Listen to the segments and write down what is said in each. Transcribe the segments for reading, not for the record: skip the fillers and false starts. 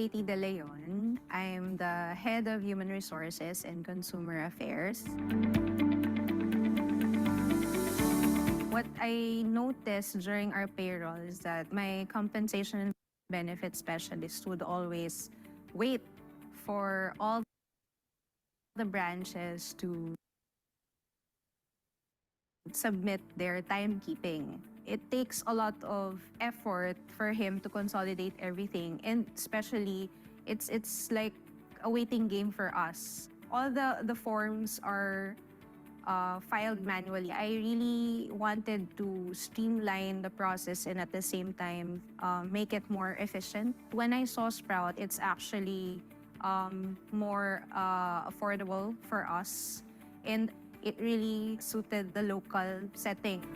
Katie De Leon. I'm the head of Human Resources and Consumer Affairs. What I noticed during our payroll is that my compensation and benefit specialist would always wait for all the branches to submit their timekeeping. It takes a lot of effort for him to consolidate everything, and especially it's like a waiting game for us. All the forms are filed manually. I really wanted to streamline the process and at the same time make it more efficient. When I saw Sprout, it's actually more affordable for us, and it really suited the local setting.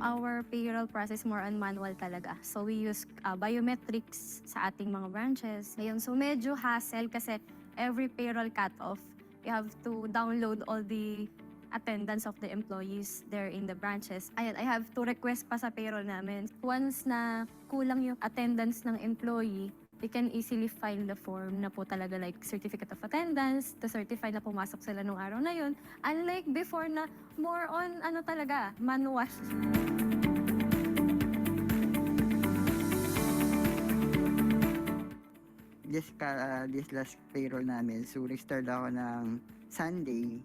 Our payroll process more on manual talaga. So we use biometrics sa ating mga branches. Ngayon, so medyo hassle kasi every payroll cut-off, you have to download all the attendance of the employees there in the branches. Ayun, I have to request pa sa payroll namin. Once na kulang yung attendance ng employee, they can easily file the form na po talaga like certificate of attendance to certify na pumasok sila nung araw na yun. Unlike before na more on ano talaga, manual. This last payroll namin, so nag-start ako ng Sunday.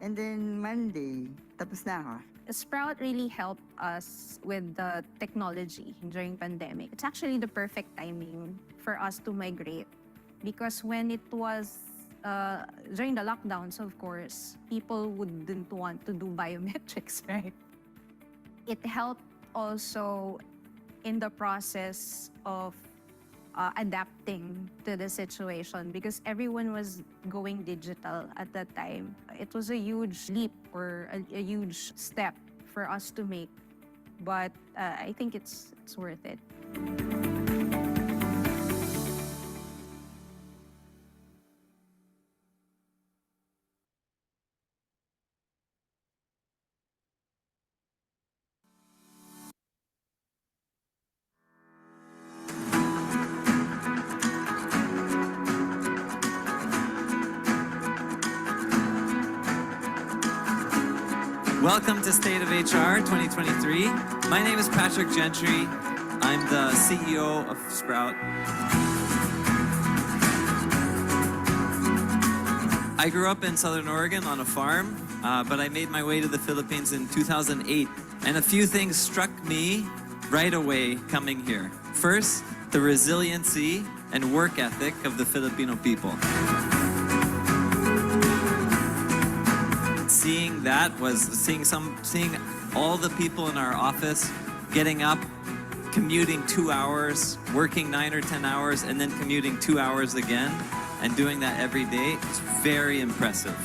And then Monday, tapos na ako. Sprout really helped us with the technology during pandemic. It's actually the perfect timing for us to migrate because when it was during the lockdowns, of course, people wouldn't want to do biometrics, right? It helped also in the process of adapting to the situation because everyone was going digital at that time. It was a huge leap or a huge step for us to make, but I think it's worth it. Welcome to State of HR 2023. My name is Patrick Gentry. I'm the CEO of Sprout. I grew up in Southern Oregon on a farm, but I made my way to the Philippines in 2008. And a few things struck me right away coming here. First, the resiliency and work ethic of the Filipino people. Seeing that was seeing all the people in our office getting up, commuting 2 hours, working 9 or 10 hours, and then commuting 2 hours again, and doing that every day. It's very impressive.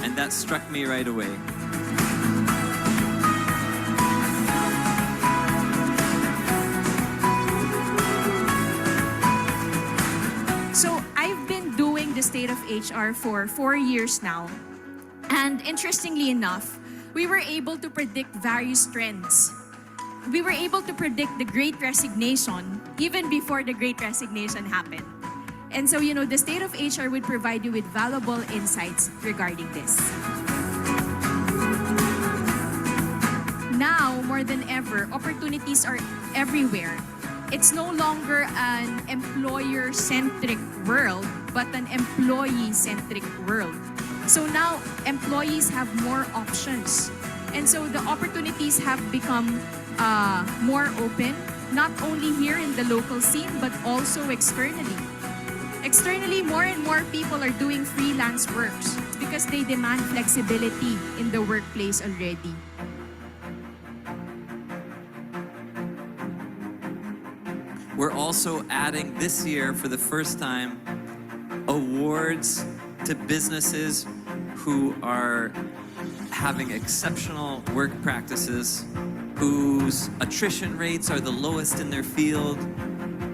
And that struck me right away. So I've been doing the State of HR for 4 years now. And interestingly enough, we were able to predict various trends. We were able to predict the Great Resignation even before the Great Resignation happened. And so, the State of HR would provide you with valuable insights regarding this. Now, more than ever, opportunities are everywhere. It's no longer an employer-centric world, but an employee-centric world. So now, employees have more options. And so the opportunities have become more open, not only here in the local scene, but also externally. Externally, more and more people are doing freelance works because they demand flexibility in the workplace already. We're also adding this year, for the first time, awards to businesses who are having exceptional work practices, whose attrition rates are the lowest in their field,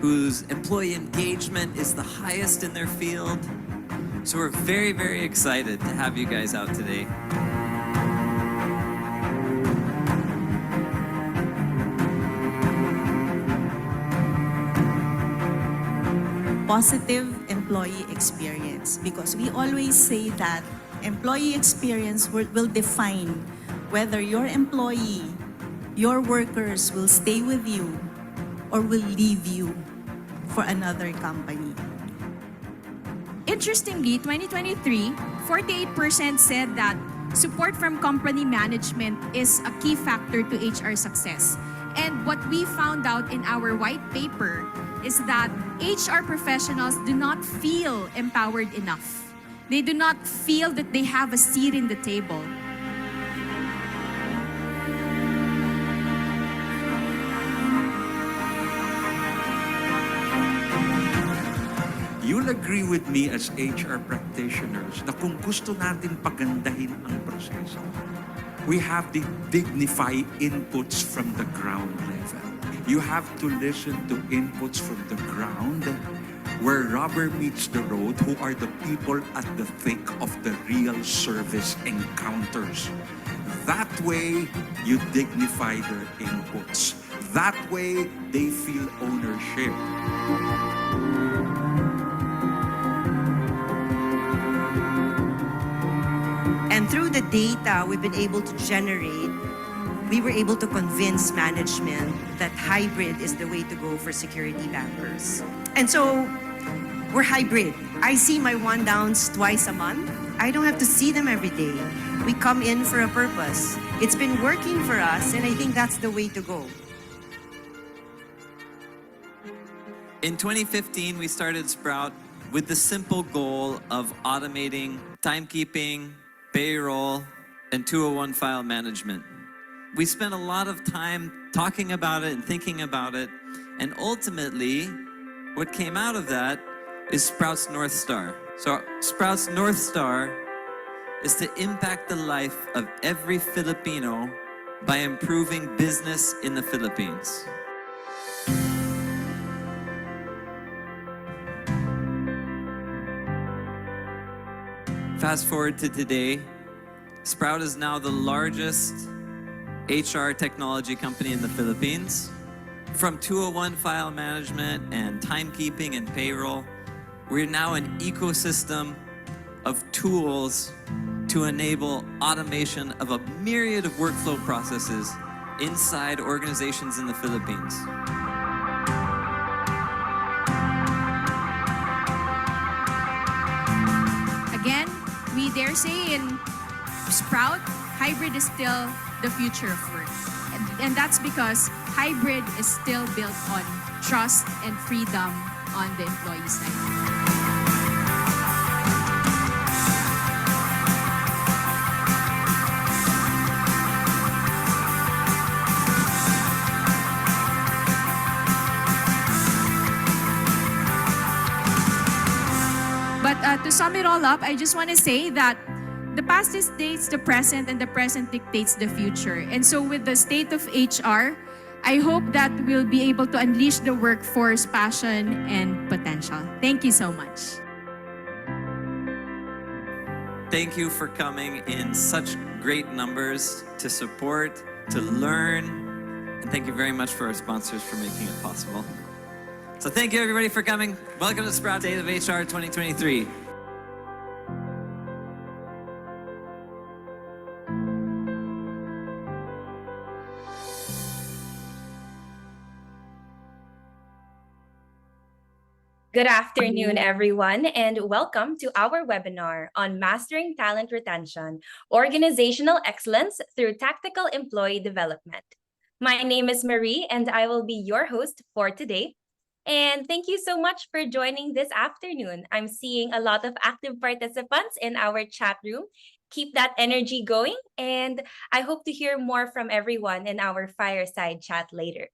whose employee engagement is the highest in their field. So we're very, very excited to have you guys out today. positive employee experience, because we always say that employee experience will define whether your employee, your workers will stay with you or will leave you for another company. Interestingly, 2023, 48% said that support from company management is a key factor to HR success. And what we found out in our white paper is that HR professionals do not feel empowered enough. They do not feel that they have a seat in the table. You'll agree with me as HR practitioners na kung gusto natin pagandahin ang proseso, we have to dignify inputs from the ground level. You have to listen to inputs from the ground where rubber meets the road, who are the people at the thick of the real service encounters. That way, you dignify their inputs. That way, they feel ownership. And through the data we've been able to generate, we were able to convince management that hybrid is the way to go for security bankers. And so, we're hybrid. I see my one downs twice a month. I don't have to see them every day. We come in for a purpose. It's been working for us, and I think that's the way to go. In 2015, we started Sprout with the simple goal of automating timekeeping, payroll, and 201 file management. We spent a lot of time talking about it and thinking about it, and ultimately, what came out of that is Sprout's North Star. So Sprout's North Star is to impact the life of every Filipino by improving business in the Philippines. Fast forward to today, Sprout is now the largest HR technology company in the Philippines. From 201 file management and timekeeping and payroll, we're now an ecosystem of tools to enable automation of a myriad of workflow processes inside organizations in the Philippines. Again, we dare say in Sprout, hybrid is still the future of work. And that's because hybrid is still built on trust and freedom on the employee side. But to sum it all up, I just want to say that the past dictates the present and the present dictates the future. And so with the state of HR, I hope that we'll be able to unleash the workforce passion and potential. Thank you so much. Thank you for coming in such great numbers to support, to learn, and thank you very much for our sponsors for making it possible. So thank you everybody for coming. Welcome to Sprout State of HR 2023. Good afternoon, everyone, and welcome to our webinar on Mastering Talent Retention, Organizational Excellence through Tactical Employee Development. My name is Marie, and I will be your host for today. And thank you so much for joining this afternoon. I'm seeing a lot of active participants in our chat room. Keep that energy going, and I hope to hear more from everyone in our fireside chat later.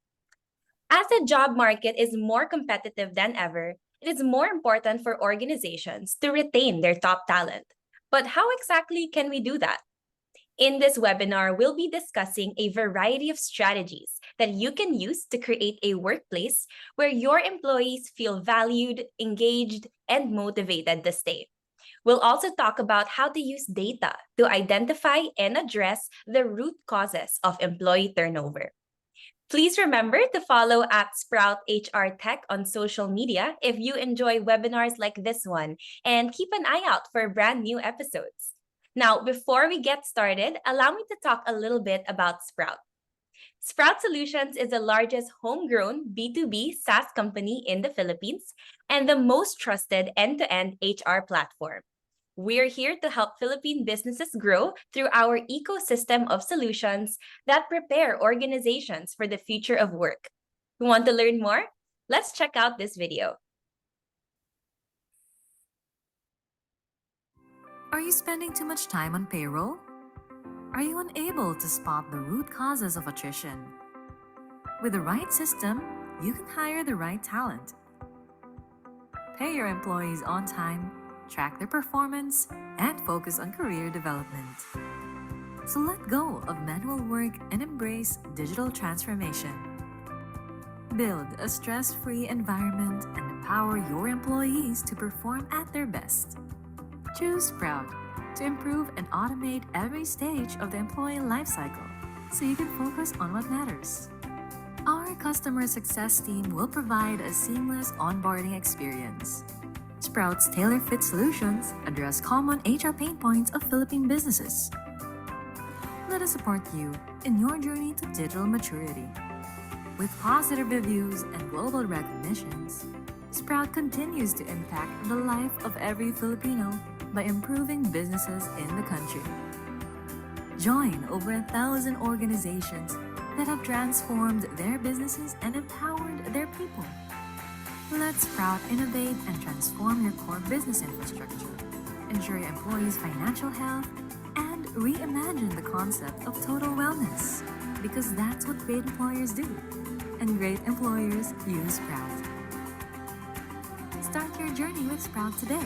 As the job market is more competitive than ever, it is more important for organizations to retain their top talent. But how exactly can we do that? In this webinar, we'll be discussing a variety of strategies that you can use to create a workplace where your employees feel valued, engaged, and motivated to stay. We'll also talk about how to use data to identify and address the root causes of employee turnover. Please remember to follow at Sprout HR Tech on social media if you enjoy webinars like this one, and keep an eye out for brand new episodes. Now, before we get started, allow me to talk a little bit about Sprout. Sprout Solutions is the largest homegrown B2B SaaS company in the Philippines and the most trusted end-to-end HR platform. We're here to help Philippine businesses grow through our ecosystem of solutions that prepare organizations for the future of work. You want to learn more? Let's check out this video. Are you spending too much time on payroll? Are you unable to spot the root causes of attrition? With the right system, you can hire the right talent. Pay your employees on time, track their performance, and focus on career development. So let go of manual work and embrace digital transformation. Build a stress-free environment and empower your employees to perform at their best. Choose Sprout to improve and automate every stage of the employee lifecycle so you can focus on what matters. Our customer success team will provide a seamless onboarding experience. Sprout's tailor-fit solutions address common HR pain points of Philippine businesses. Let us support you in your journey to digital maturity. With positive reviews and global recognitions, Sprout continues to impact the life of every Filipino by improving businesses in the country. Join over 1,000 organizations that have transformed their businesses and empowered their people. Let Sprout innovate and transform your core business infrastructure, ensure your employees' financial health, and reimagine the concept of total wellness, because that's what great employers do, and great employers use Sprout. Start your journey with Sprout today.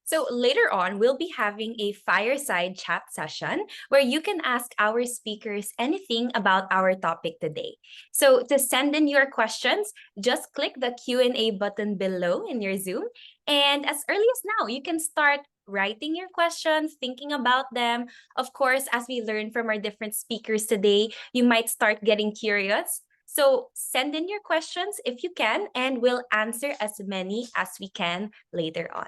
So later on, we'll be having a fireside chat session where you can ask our speakers anything about our topic today. So to send in your questions, just click the Q&A button below in your Zoom. And as early as now, you can start writing your questions, thinking about them. Of course, as we learn from our different speakers today, you might start getting curious. So send in your questions if you can, and we'll answer as many as we can later on.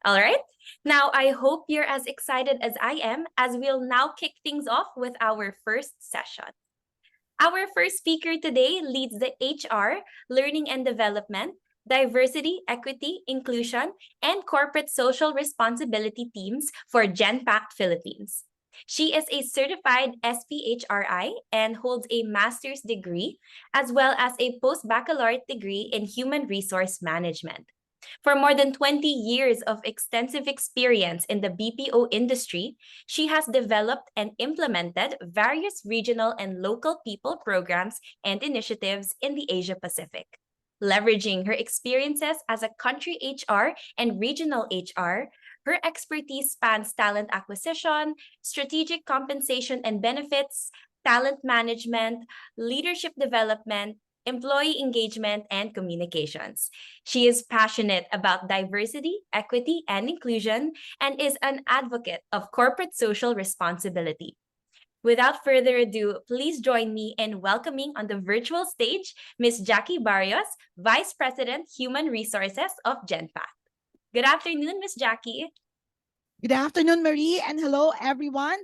All right, now I hope you're as excited as I am, as we'll now kick things off with our first session. Our first speaker today leads the HR, Learning and Development, Diversity, Equity, Inclusion, and Corporate Social Responsibility teams for Genpact Philippines. She is a certified SPHRI and holds a master's degree, as well as a post-baccalaureate degree in Human Resource Management. For more than 20 years of extensive experience in the BPO industry, she has developed and implemented various regional and local people programs and initiatives in the Asia Pacific. Leveraging her experiences as a country HR and regional HR, her expertise spans talent acquisition, strategic compensation and benefits, talent management, leadership development, employee engagement, and communications. She is passionate about diversity, equity, and inclusion, and is an advocate of corporate social responsibility. Without further ado, please join me in welcoming on the virtual stage Ms. Jackie Barrios, Vice President, Human Resources of Genpact. Good afternoon, Ms. Jackie. Good afternoon, Marie, and hello, everyone.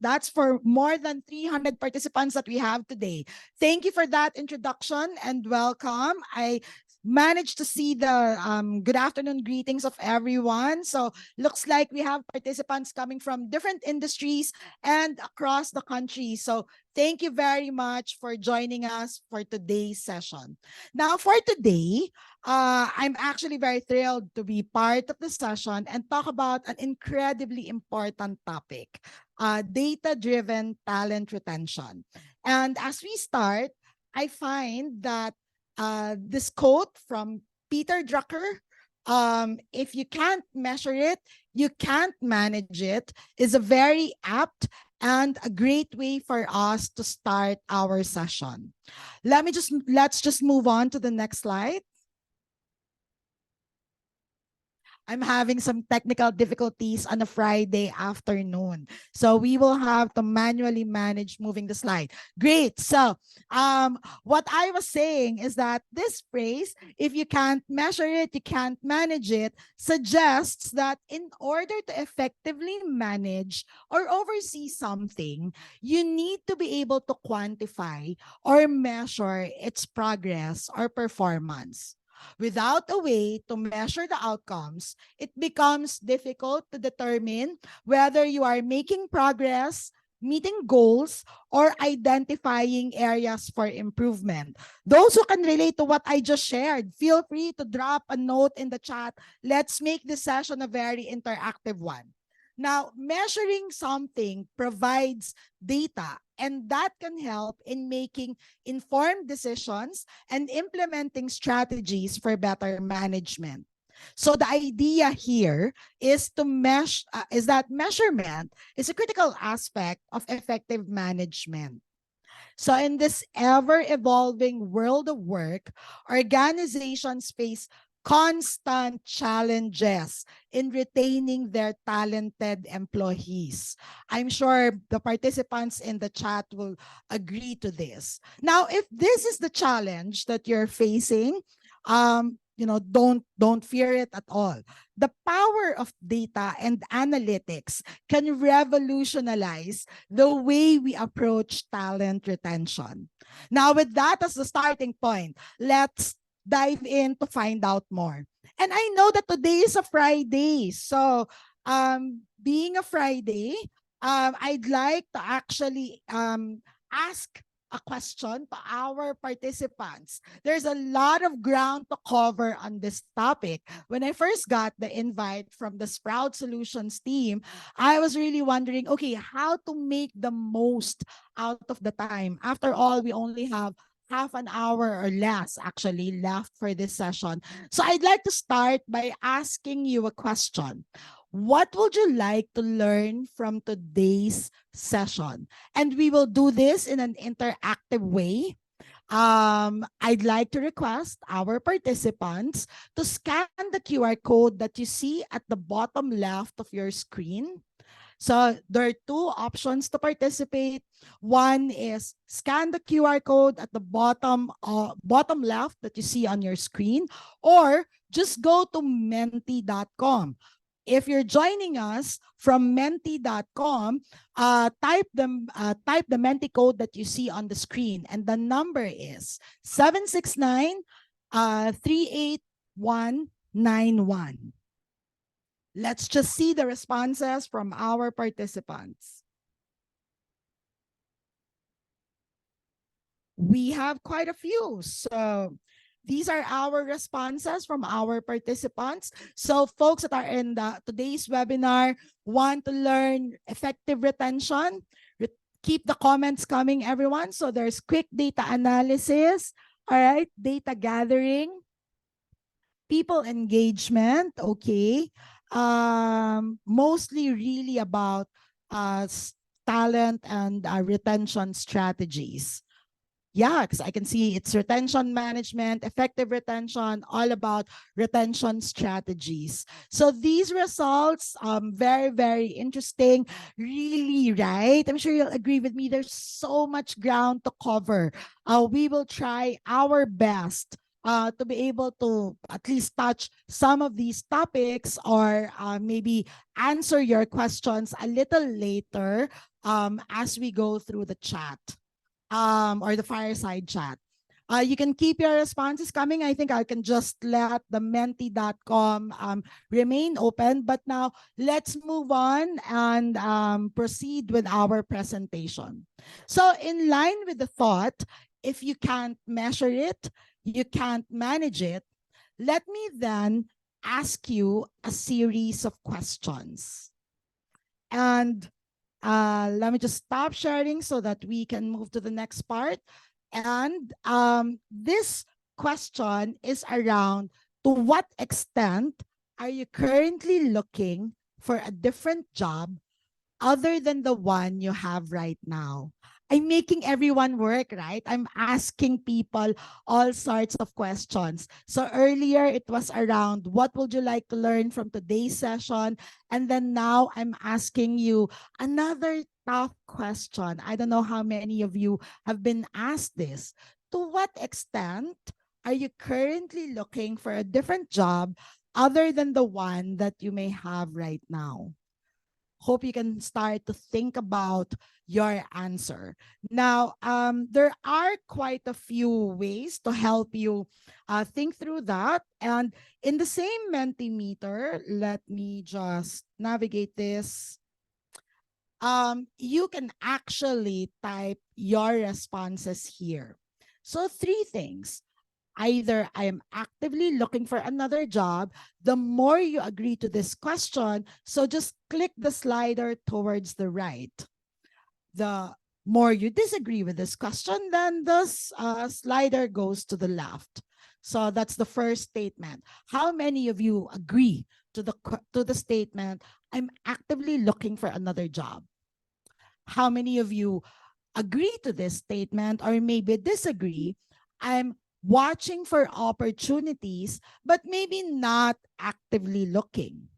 That's for more than 300 participants that we have today. Thank you for that introduction and welcome. I managed to see the good afternoon greetings of everyone. So looks like we have participants coming from different industries and across the country. So thank you very much for joining us for today's session. Now for today, I'm actually very thrilled to be part of the session and talk about an incredibly important topic, data-driven talent retention. And as we start, I find that this quote from Peter Drucker, if you can't measure it, you can't manage it, is a very apt and a great way for us to start our session. Let's just move on to the next slide. I'm having some technical difficulties on a Friday afternoon. So we will have to manually manage moving the slide. Great. So what I was saying is that this phrase, if you can't measure it, you can't manage it, suggests that in order to effectively manage or oversee something, you need to be able to quantify or measure its progress or performance. Without a way to measure the outcomes, it becomes difficult to determine whether you are making progress, meeting goals, or identifying areas for improvement. Those who can relate to what I just shared, feel free to drop a note in the chat. Let's make this session a very interactive one. Now, measuring something provides data, and that can help in making informed decisions and implementing strategies for better management. So the idea here is that measurement is a critical aspect of effective management. So in this ever-evolving world of work, organizations face constant challenges in retaining their talented employees. I'm sure the participants in the chat will agree to this. Now, if this is the challenge that you're facing, don't fear it at all. The power of data and analytics can revolutionize the way we approach talent retention. Now, with that as the starting point, let's dive in to find out more. And I know that today is a Friday. So being a Friday, I'd like to actually ask a question to our participants. There's a lot of ground to cover on this topic. When I first got the invite from the Sprout Solutions team, I was really wondering, okay, how to make the most out of the time. After all, we only have half an hour or less actually left for this session. So I'd like to start by asking you a question. What would you like to learn from today's session? And we will do this in an interactive way. I'd like to request our participants to scan the QR code that you see at the bottom left of your screen. So there are two options to participate. One is scan the QR code at the bottom left that you see on your screen, or just go to menti.com. If you're joining us from menti.com, type the Menti code that you see on the screen, and the number is 769-38191. Let's just see the responses from our participants. We have quite a few. So these are our responses from our participants. So folks that are in today's webinar want to learn effective retention, keep the comments coming, everyone. So there's quick data analysis, all right, data gathering, people engagement, okay. Mostly really about talent and retention strategies. Yeah, because I can see it's retention management, effective retention, all about retention strategies. So these results, very, very interesting. Really, right? I'm sure you'll agree with me. There's so much ground to cover. We will try our best to be able to at least touch some of these topics, or maybe answer your questions a little later as we go through the chat. Or the fireside chat. You can keep your responses coming. I think I can just let the menti.com remain open. But now let's move on and proceed with our presentation. So in line with the thought, if you can't measure it, you can't manage it, let me then ask you a series of questions. And let me just stop sharing so that we can move to the next part. And this question is around, to what extent are you currently looking for a different job other than the one you have right now? I'm making everyone work, right? I'm asking people all sorts of questions. So earlier it was around what would you like to learn from today's session? And then now I'm asking you another tough question. I don't know how many of you have been asked this. To what extent are you currently looking for a different job other than the one that you may have right now? Hope you can start to think about your answer. Now, there are quite a few ways to help you think through that. And in the same Mentimeter, let me just navigate this. You can actually type your responses here. So 3 things. Either I am actively looking for another job, the more you agree to this question, so just click the slider towards the right. The more you disagree with this question, then the slider goes to the left. So that's the first statement. How many of you agree to the statement, I'm actively looking for another job? How many of you agree to this statement or maybe disagree? I'm watching for opportunities, but maybe not actively looking.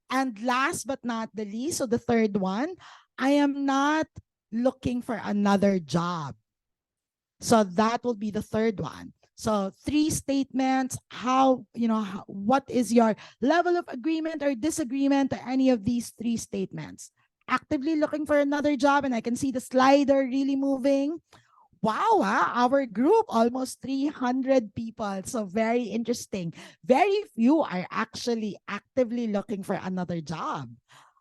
And last but not the least, so the third one, I am not looking for another job. So that will be the third one. So 3 statements, what is your level of agreement or disagreement to any of these 3 statements? Actively looking for another job, and I can see the slider really moving. Wow, our group, almost 300 people. So very interesting. Very few are actually actively looking for another job.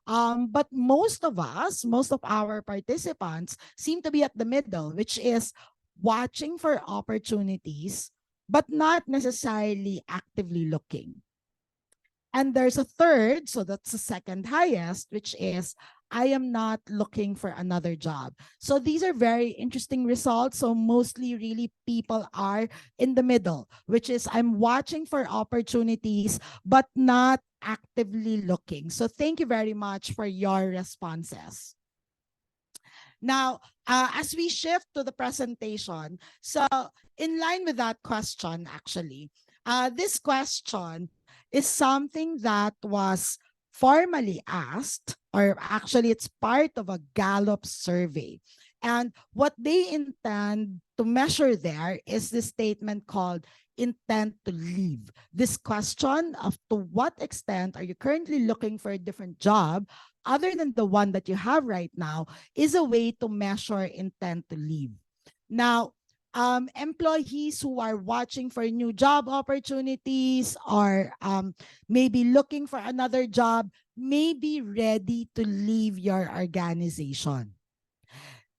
But most of our participants seem to be at the middle, which is watching for opportunities, but not necessarily actively looking. And there's a third, so that's the second highest, which is I am not looking for another job. So these are very interesting results. So mostly really people are in the middle, which is I'm watching for opportunities, but not actively looking. So thank you very much for your responses. Now, as we shift to the presentation, so in line with that question, actually, this question is something that was formally asked, or actually it's part of a Gallup survey. And what they intend to measure there is this statement called intent to leave. This question of to what extent are you currently looking for a different job other than the one that you have right now is a way to measure intent to leave. Now, employees who are watching for new job opportunities or maybe looking for another job may be ready to leave your organization.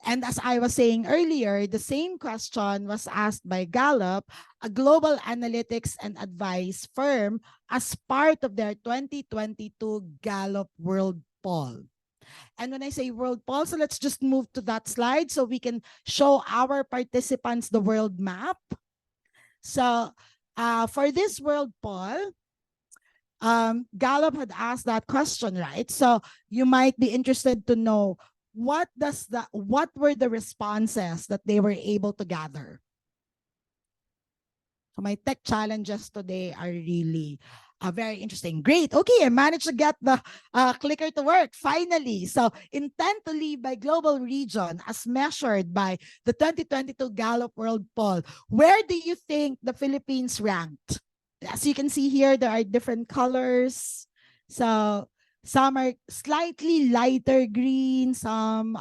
And as I was saying earlier, the same question was asked by Gallup, a global analytics and advice firm, as part of their 2022 Gallup World Poll. And when I say world poll, so let's just move to that slide so we can show our participants the world map. So for this world poll, Gallup had asked that question, right? So you might be interested to know what were the responses that they were able to gather. So my tech challenges today are really very interesting. Great. Okay, I managed to get the clicker to work finally. So intent to leave by global region as measured by the 2022 Gallup World Poll. Where do you think the Philippines ranked? As you can see here, there are different colors. So some are slightly lighter green, some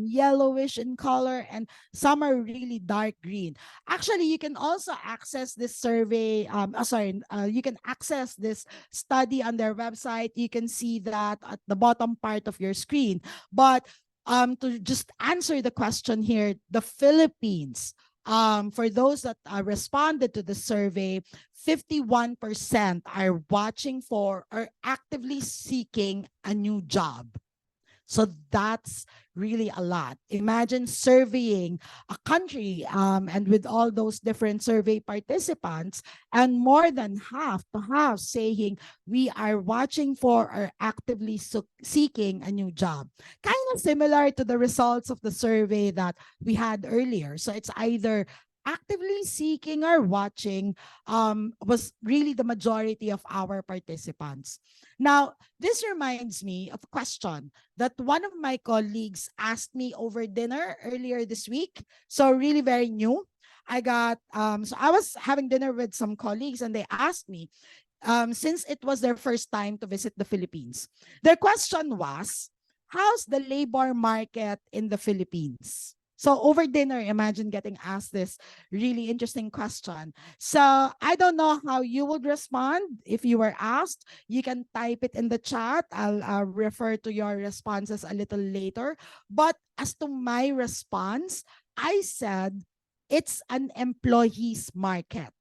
yellowish in color, and some are really dark green. Actually, you can also access this survey. You can access this study on their website. You can see that at the bottom part of your screen. But to just answer the question here, the Philippines, for those that responded to the survey, 51% are watching for or actively seeking a new job. So that's really a lot. Imagine surveying a country and with all those different survey participants, and more than half to half saying we are watching for or actively seeking a new job. Kind of similar to the results of the survey that we had earlier. So it's either actively seeking or watching was really the majority of our participants. Now, this reminds me of a question that one of my colleagues asked me over dinner earlier this week. So really very new. So I was having dinner with some colleagues and they asked me, since it was their first time to visit the Philippines, their question was, how's the labor market in the Philippines? So over dinner, imagine getting asked this really interesting question. So I don't know how you would respond if you were asked. You can type it in the chat. I'll refer to your responses a little later. But as to my response, I said it's an employee's market.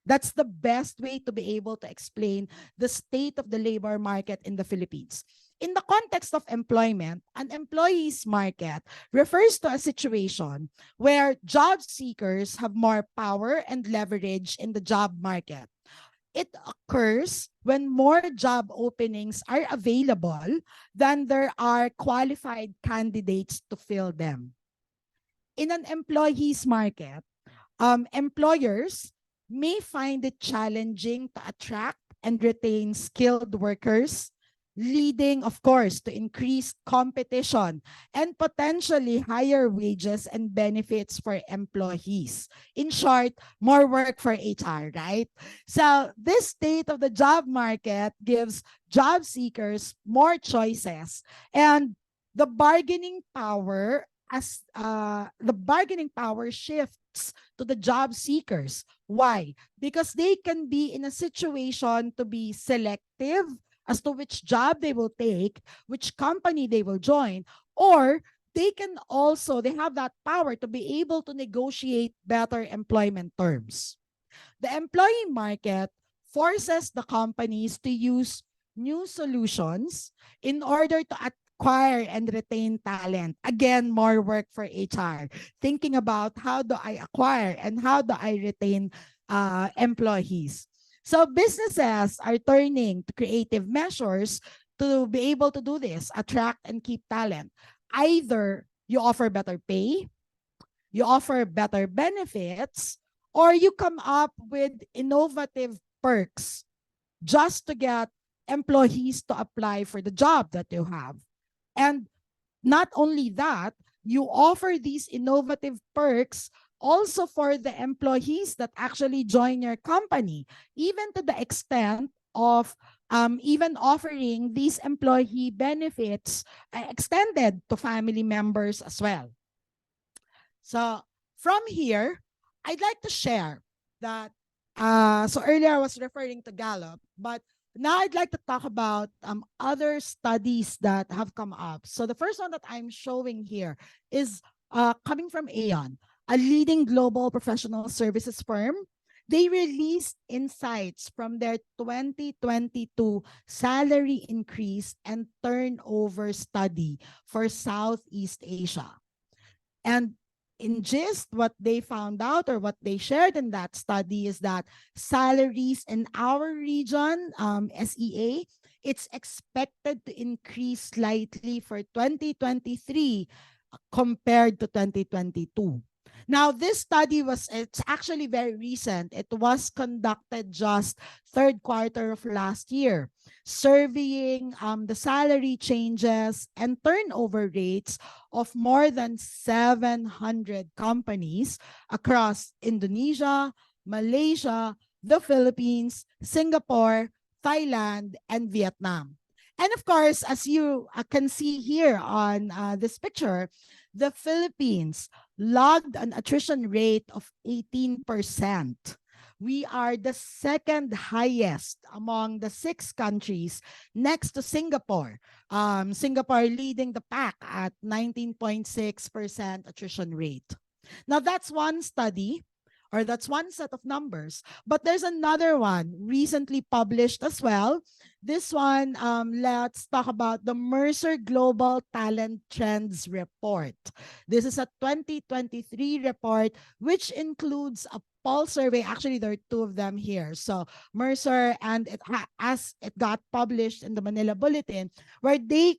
That's the best way to be able to explain the state of the labor market in the Philippines. In the context of employment, an employee's market refers to a situation where job seekers have more power and leverage in the job market. It occurs when more job openings are available than there are qualified candidates to fill them. In an employee's market, employers may find it challenging to attract and retain skilled workers, leading, of course, to increased competition and potentially higher wages and benefits for employees. In short, more work for HR, right? So this state of the job market gives job seekers more choices, and the bargaining power shifts to the job seekers. Why? Because they can be in a situation to be selective as to which job they will take, which company they will join, or they have that power to be able to negotiate better employment terms. The employee market forces the companies to use new solutions in order to acquire and retain talent. Again, more work for HR. Thinking about how do I acquire and how do I retain employees. So businesses are turning to creative measures to be able to do this, attract and keep talent. Either you offer better pay, you offer better benefits, or you come up with innovative perks just to get employees to apply for the job that you have. And not only that, you offer these innovative perks also for the employees that actually join your company, even to the extent of even offering these employee benefits extended to family members as well. So from here, I'd like to share that, so earlier I was referring to Gallup, but now I'd like to talk about other studies that have come up. So the first one that I'm showing here is coming from Aon, a leading global professional services firm. They released insights from their 2022 salary increase and turnover study for Southeast Asia. And in gist, what they found out or what they shared in that study is that salaries in our region, SEA, it's expected to increase slightly for 2023 compared to 2022. Now, this study it's actually very recent. It was conducted just third quarter of last year, surveying the salary changes and turnover rates of more than 700 companies across Indonesia, Malaysia, the Philippines, Singapore, Thailand, and Vietnam. And of course, as you can see here on this picture, the Philippines logged an attrition rate of 18%. We are the second highest among the 6 countries next to Singapore. Singapore leading the pack at 19.6% attrition rate. Now that's one study. or that's one set of numbers. But there's another one recently published as well. This one, let's talk about the Mercer Global Talent Trends Report. This is a 2023 report, which includes a poll survey. Actually, there are two of them here. So Mercer, and as it got published in the Manila Bulletin, where they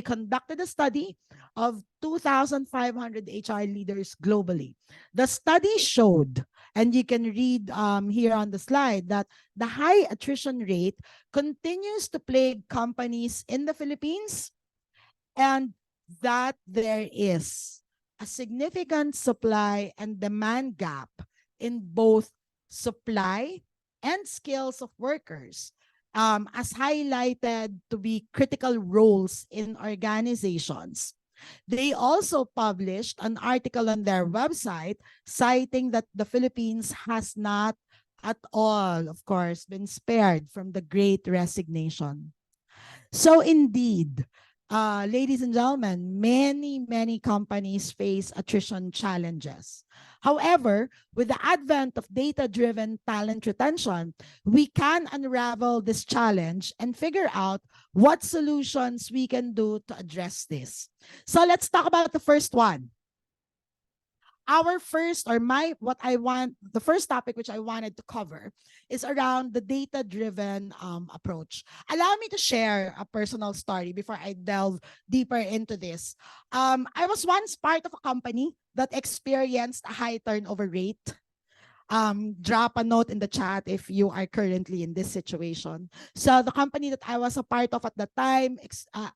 conducted a study of 2,500 HR leaders globally. The study showed, and you can read here on the slide, that the high attrition rate continues to plague companies in the Philippines, and that there is a significant supply and demand gap in both supply and skills of workers, as highlighted to be critical roles in organizations. They also published an article on their website citing that the Philippines has not at all, of course, been spared from the Great Resignation. So indeed, ladies and gentlemen, many companies face attrition challenges. However, with the advent of data-driven talent retention, we can unravel this challenge and figure out what solutions we can do to address this. So let's talk about the first one. Our first, or the first topic which I wanted to cover is around the data-driven approach. Allow me to share a personal story before I delve deeper into this. I was once part of a company that experienced a high turnover rate. Drop a note in the chat if you are currently in this situation. So the company that I was a part of at the time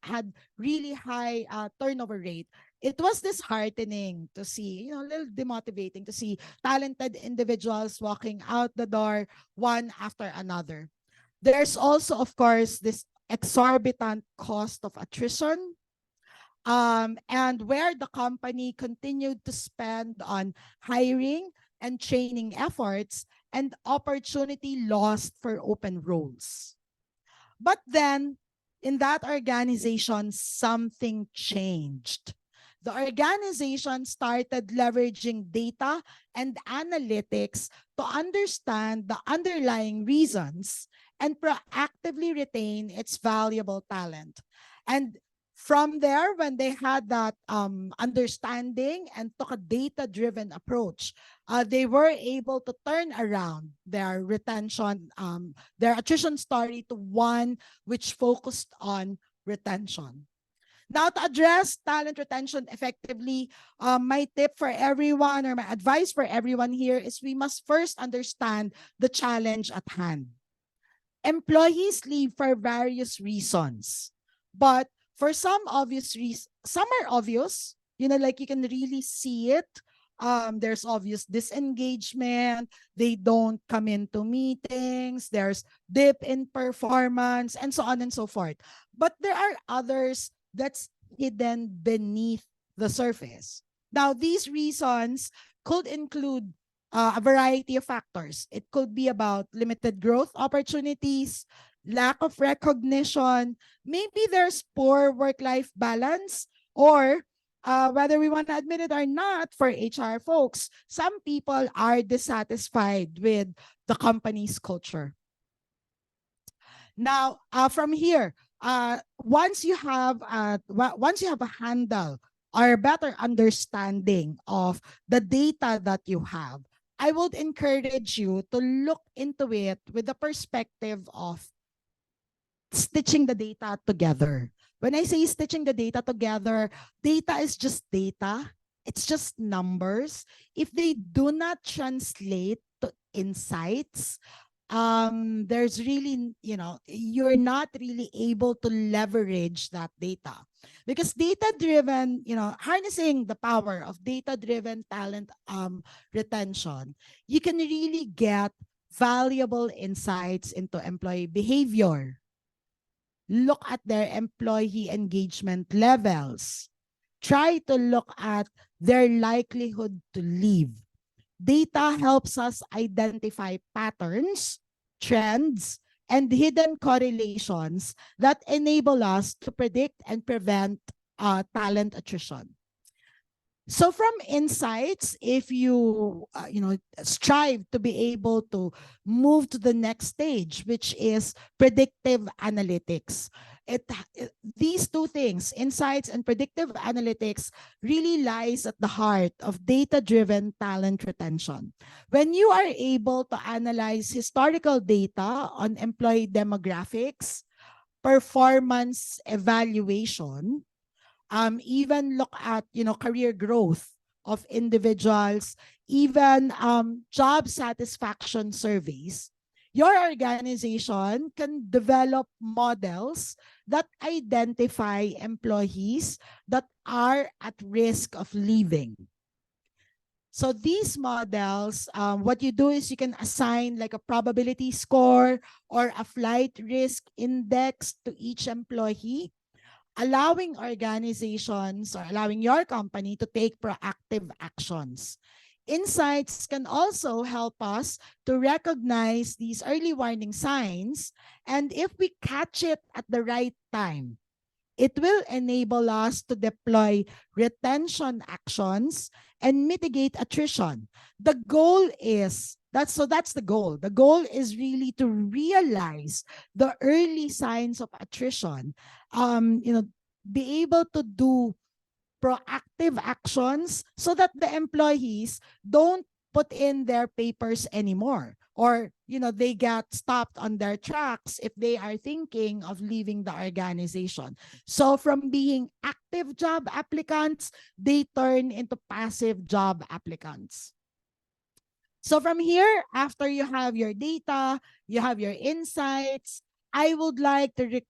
had really high turnover rate. It was disheartening to see, a little demotivating to see talented individuals walking out the door one after another. There's also, of course, this exorbitant cost of attrition, and where the company continued to spend on hiring and training efforts and opportunity lost for open roles. But then, in that organization, something changed. The organization started leveraging data and analytics to understand the underlying reasons and proactively retain its valuable talent. And from there, when they had that understanding and took a data-driven approach, they were able to turn around their retention, their attrition story to one which focused on retention. Now, to address talent retention effectively, my tip for everyone, or my advice for everyone here, is we must first understand the challenge at hand. Employees leave for various reasons, but for some obvious reasons, some are obvious, like you can really see it. There's obvious disengagement, they don't come into meetings, there's dip in performance, and so on and so forth. But there are others that's hidden beneath the surface. Now, these reasons could include a variety of factors. It could be about limited growth opportunities, lack of recognition, maybe there's poor work-life balance, or whether we want to admit it or not, for HR folks, some people are dissatisfied with the company's culture. Now, from here, once you have a handle or a better understanding of the data that you have, I would encourage you to look into it with the perspective of stitching the data together. When I say stitching the data together, data is just data. It's just numbers. If they do not translate to insights, there's really, you're not really able to leverage that data, because data-driven, harnessing the power of data-driven talent retention, you can really get valuable insights into employee behavior. Look at their employee engagement levels. Try to look at their likelihood to leave. Data helps us identify patterns, trends, and hidden correlations that enable us to predict and prevent talent attrition. So from insights, if you strive to be able to move to the next stage, which is predictive analytics. These two things, insights and predictive analytics, really lies at the heart of data-driven talent retention. When you are able to analyze historical data on employee demographics, performance evaluation, even look at career growth of individuals, even job satisfaction surveys, your organization can develop models that identify employees that are at risk of leaving. So these models, what you do is you can assign like a probability score or a flight risk index to each employee, allowing organizations or allowing your company to take proactive actions. Insights can also help us to recognize these early warning signs, and if we catch it at the right time, it will enable us to deploy retention actions and mitigate attrition. The goal is, that's the goal. The goal is really to realize the early signs of attrition, be able to do proactive actions so that the employees don't put in their papers anymore, or they get stopped on their tracks if they are thinking of leaving the organization. So from being active job applicants, they turn into passive job applicants. So from here, after you have your data, you have your insights, I'd like to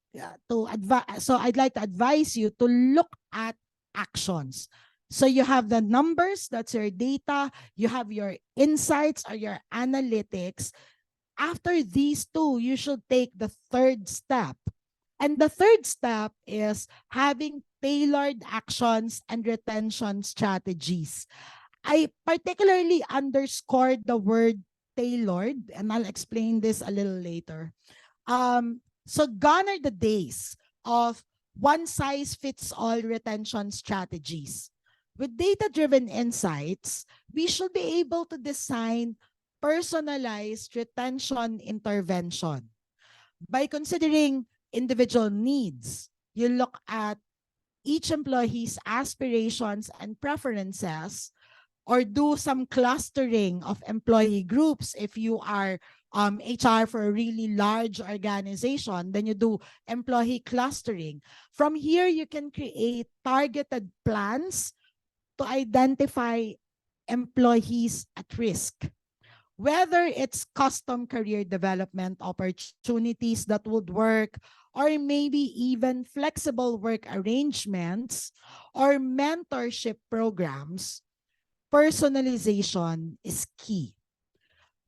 advise you to look at actions. So you have the numbers, that's your data, you have your insights or your analytics. After these two, you should take the third step. And the third step is having tailored actions and retention strategies. I particularly underscored the word tailored, and I'll explain this a little later. So gone are the days of one-size-fits-all retention strategies. With data-driven insights, we should be able to design personalized retention intervention. By considering individual needs, you look at each employee's aspirations and preferences, or do some clustering of employee groups. If you are HR for a really large organization, then you do employee clustering. From here, you can create targeted plans to identify employees at risk. Whether it's custom career development opportunities that would work, or maybe even flexible work arrangements or mentorship programs, personalization is key.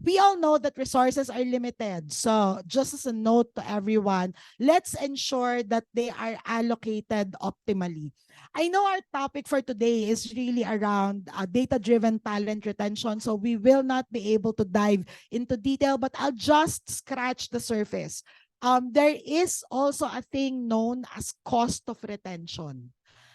We all know that resources are limited. So just as a note to everyone, let's ensure that they are allocated optimally. I know our topic for today is really around data-driven talent retention, so we will not be able to dive into detail, but I'll just scratch the surface. There is also a thing known as cost of retention.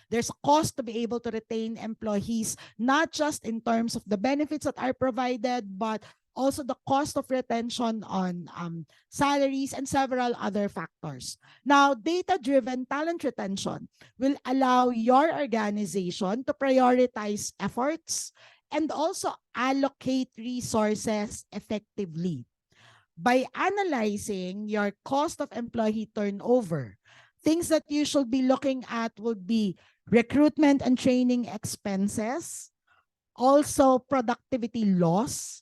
There's a cost to be able to retain employees, not just in terms of the benefits that are provided, but also the cost of retention on salaries and several other factors. Now, data-driven talent retention will allow your organization to prioritize efforts and also allocate resources effectively. By analyzing your cost of employee turnover, things that you should be looking at would be recruitment and training expenses, also productivity loss.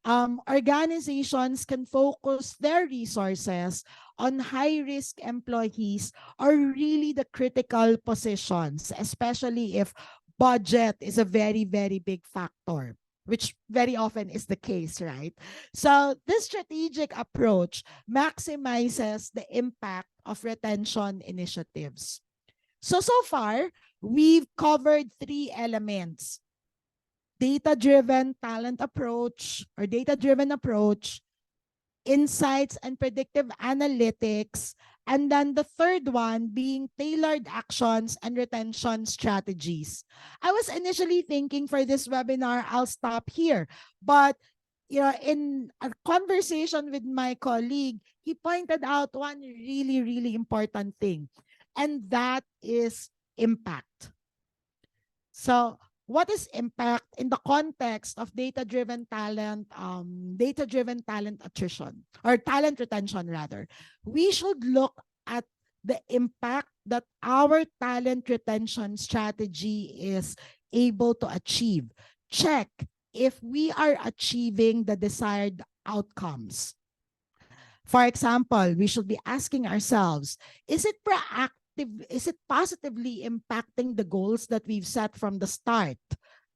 Organizations can focus their resources on high-risk employees or really the critical positions, especially if budget is a very, very big factor, which very often is the case, right? So this strategic approach maximizes the impact of retention initiatives. So far, we've covered 3 elements: data-driven talent approach or data-driven approach, insights and predictive analytics, And then the third one being tailored actions and retention strategies. I was initially thinking for this webinar, I'll stop here. But in a conversation with my colleague, he pointed out one really, really important thing, and that is impact. So what is impact in the context of data-driven talent attrition or talent retention rather? We should look at the impact that our talent retention strategy is able to achieve. Check if we are achieving the desired outcomes. For example, we should be asking ourselves, is it proactive? Is it positively impacting the goals that we've set from the start?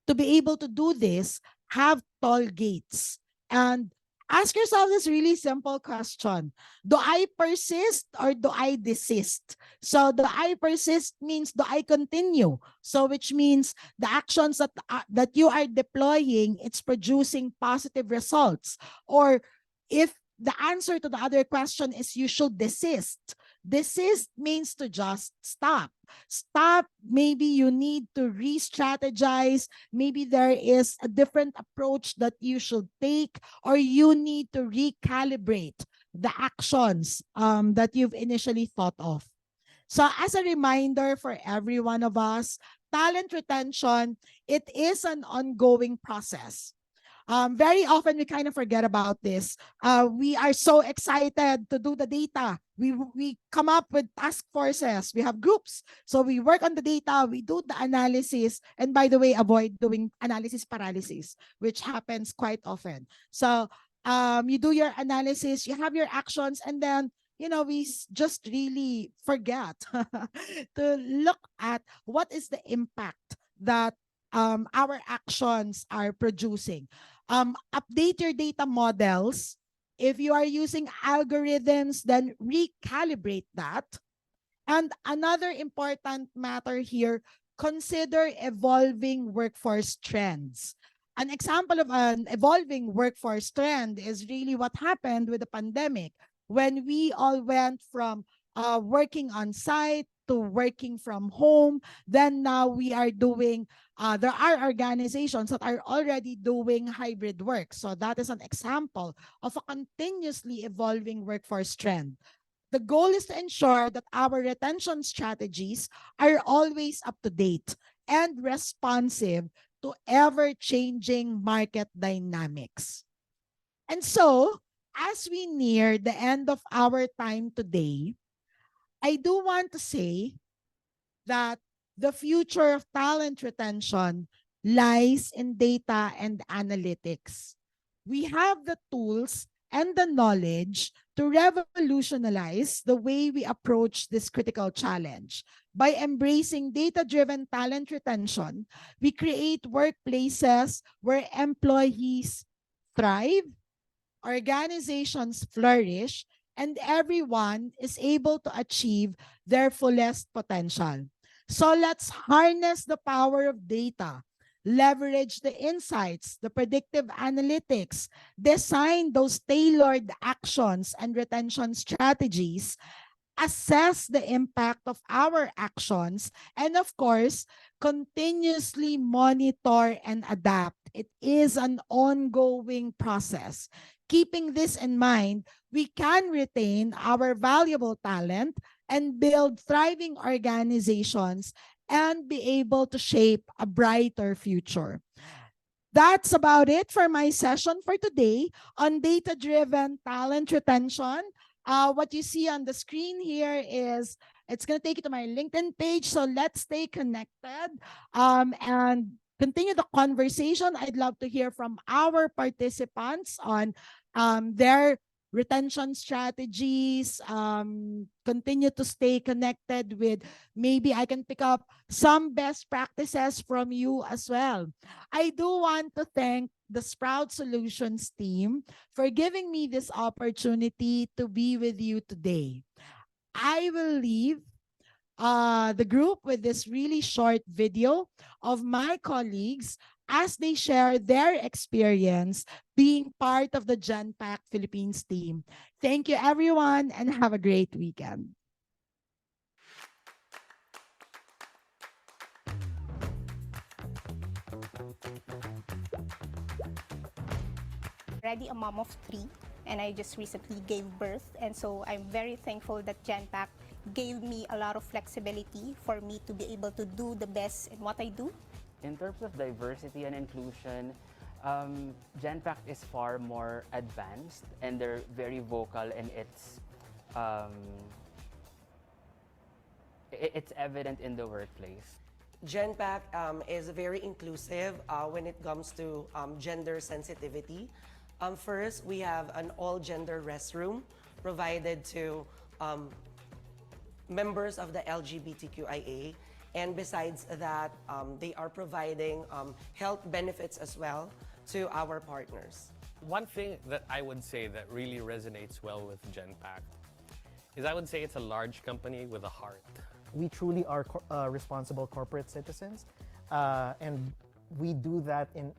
To be able to do this, have tall gates and ask yourself this really simple question. Do I persist or do I desist? So do I persist means do I continue? So which means the actions that you are deploying, it's producing positive results. Or if the answer to the other question is you should desist. Desist means to just stop. Stop, maybe you need to re-strategize. Maybe there is a different approach that you should take, or you need to recalibrate the actions that you've initially thought of. So as a reminder for every one of us, talent retention, it is an ongoing process. Very often we kind of forget about this. We are so excited to do the data. We come up with task forces. We have groups. So we work on the data. We do the analysis. And by the way, avoid doing analysis paralysis, which happens quite often. So you do your analysis, you have your actions, and then we just really forget to look at what is the impact that our actions are producing. Update your data models. If you are using algorithms, then recalibrate that. And another important matter here, consider evolving workforce trends. An example of an evolving workforce trend is really what happened with the pandemic, when we all went from working on site to working from home. Then now we are doing, there are organizations that are already doing hybrid work. So that is an example of a continuously evolving workforce trend. The goal is to ensure that our retention strategies are always up to date and responsive to ever-changing market dynamics. And so, as we near the end of our time today, I do want to say that the future of talent retention lies in data and analytics. We have the tools and the knowledge to revolutionize the way we approach this critical challenge. By embracing data-driven talent retention, we create workplaces where employees thrive, organizations flourish, and everyone is able to achieve their fullest potential. So let's harness the power of data, leverage the insights, the predictive analytics, design those tailored actions and retention strategies, assess the impact of our actions, and of course, continuously monitor and adapt. It is an ongoing process. Keeping this in mind, we can retain our valuable talent and build thriving organizations and be able to shape a brighter future. That's about it for my session for today on data-driven talent retention. What you see on the screen here is, it's going to take you to my LinkedIn page. So let's stay connected and continue the conversation. I'd love to hear from our participants on their retention strategies, continue to stay connected with, maybe I can pick up some best practices from you as well. I do want to thank the Sprout Solutions team for giving me this opportunity to be with you today. I will leave the group with this really short video of my colleagues as they share their experience being part of the Genpact Philippines team. Thank you, everyone, and have a great weekend. Already a mom of 3, and I just recently gave birth, and so I'm very thankful that Genpact gave me a lot of flexibility for me to be able to do the best in what I do. In terms of diversity and inclusion, Genpact is far more advanced, and they're very vocal, and it's evident in the workplace. Genpact is very inclusive when it comes to gender sensitivity. First, we have an all-gender restroom provided to members of the LGBTQIA. And besides that, they are providing health benefits as well to our partners. One thing that I would say that really resonates well with Genpact is I would say it's a large company with a heart. We truly are responsible corporate citizens, and we do that in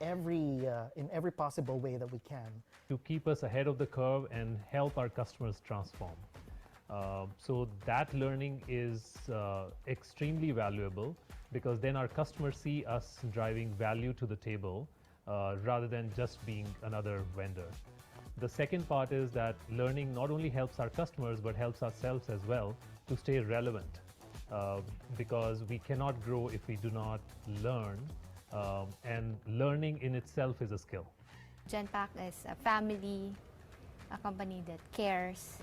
every possible way that we can. To keep us ahead of the curve and help our customers transform. So that learning is extremely valuable, because then our customers see us driving value to the table rather than just being another vendor. The second part is that learning not only helps our customers but helps ourselves as well to stay relevant, because we cannot grow if we do not learn, and learning in itself is a skill. Genpact is a family, a company that cares.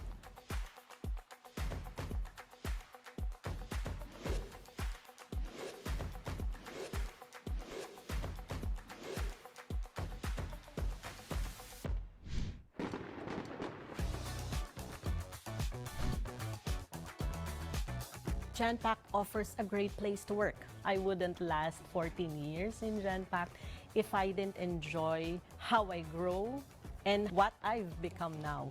Genpact offers a great place to work. I wouldn't last 14 years in Genpact if I didn't enjoy how I grow and what I've become now.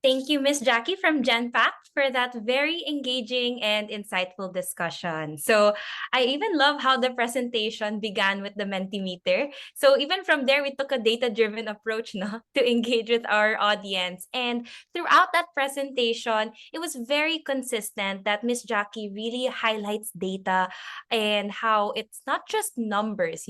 Thank you, Ms. Jackie from Genpact, for that very engaging and insightful discussion. So I even love how the presentation began with the Mentimeter. So even from there, we took a data-driven approach to engage with our audience. And throughout that presentation, it was very consistent that Ms. Jackie really highlights data and how it's not just numbers,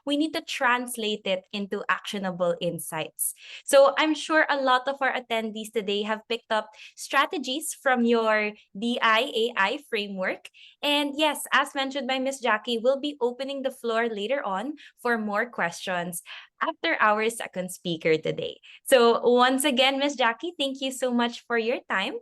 we need to translate it into actionable insights. So I'm sure a lot of our attendees today have picked up strategies from your DI/AI framework. And yes, as mentioned by Ms. Jackie, we'll be opening the floor later on for more questions after our second speaker today. So once again, Ms. Jackie, thank you so much for your time.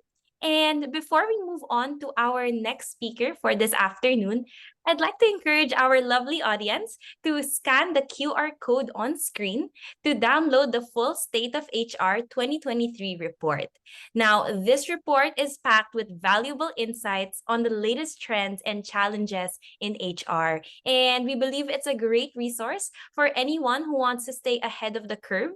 And before we move on to our next speaker for this afternoon, I'd like to encourage our lovely audience to scan the QR code on screen to download the full State of HR 2023 report. Now, this report is packed with valuable insights on the latest trends and challenges in HR. And we believe it's a great resource for anyone who wants to stay ahead of the curve.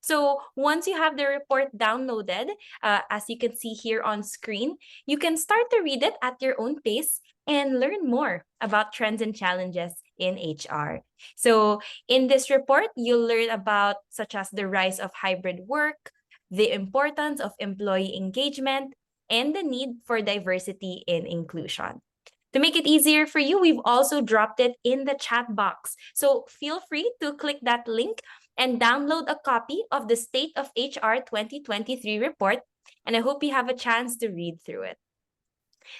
So once you have the report downloaded, as you can see here on screen, you can start to read it at your own pace and learn more about trends and challenges in HR. So in this report, you'll learn about such as the rise of hybrid work, the importance of employee engagement, and the need for diversity and inclusion. To make it easier for you, we've also dropped it in the chat box. So feel free to click that link and download a copy of the State of HR 2023 report, and I hope you have a chance to read through it.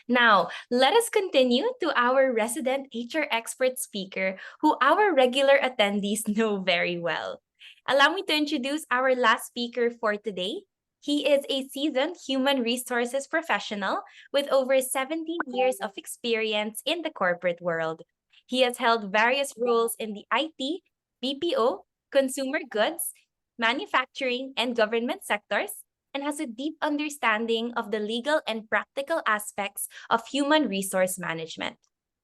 Now, let us continue to our resident HR expert speaker, who our regular attendees know very well. Allow me to introduce our last speaker for today. He is a seasoned human resources professional with over 17 years of experience in the corporate world. He has held various roles in the IT, BPO, consumer goods, manufacturing, and government sectors, and has a deep understanding of the legal and practical aspects of human resource management.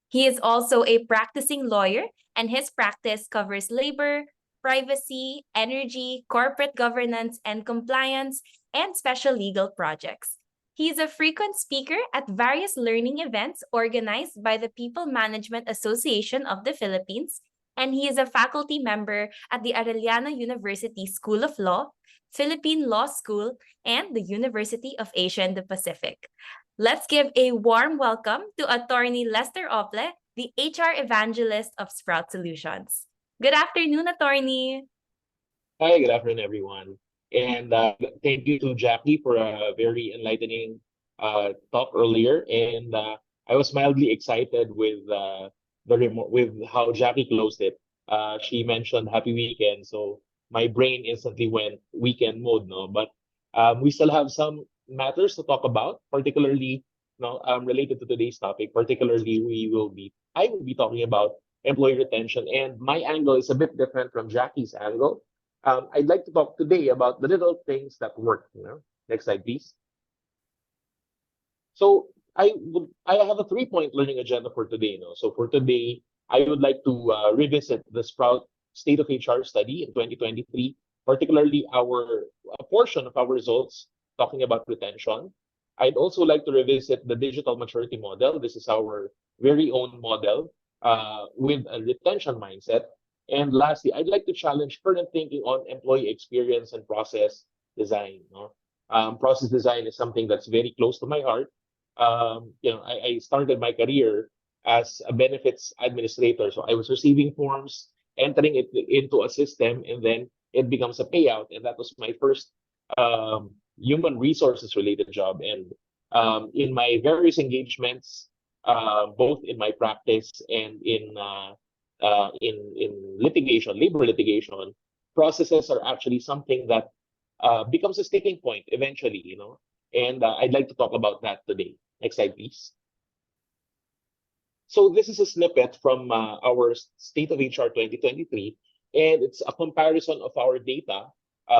He is also a practicing lawyer, and his practice covers labor, privacy, energy, corporate governance and compliance, and special legal projects. He is a frequent speaker at various learning events organized by the People Management Association of the Philippines, and he is a faculty member at the Arellano University School of Law, Philippine Law School, and the University of Asia and the Pacific. Let's give a warm welcome to Attorney Lester Ople, the HR evangelist of Sprout Solutions. Good afternoon, Attorney. Hi, good afternoon, everyone. And thank you to Jackie for a very enlightening talk earlier. And I was mildly excited with with how Jackie closed it. She mentioned happy weekend, so my brain instantly went weekend mode. No, but we still have some matters to talk about, particularly related to today's topic. Particularly, I will be talking about employee retention, and my angle is a bit different from Jackie's angle. I'd like to talk today about the little things that work. Next slide, please. So I have a 3-point learning agenda for today. So for today, I would like to revisit the Sprout State of HR study in 2023, particularly a portion of our results talking about retention. I'd also like to revisit the digital maturity model. This is our very own model with a retention mindset. And lastly, I'd like to challenge current thinking on employee experience and process design. Process design is something that's very close to my heart. I started my career as a benefits administrator. So I was receiving forms, entering it into a system, and then it becomes a payout. And that was my first human resources related job. And in my various engagements, both in my practice and in litigation, labor litigation, processes are actually something that becomes a sticking point eventually, and I'd like to talk about that today. Next slide, please. So this is a snippet from our State of HR 2023, and it's a comparison of our data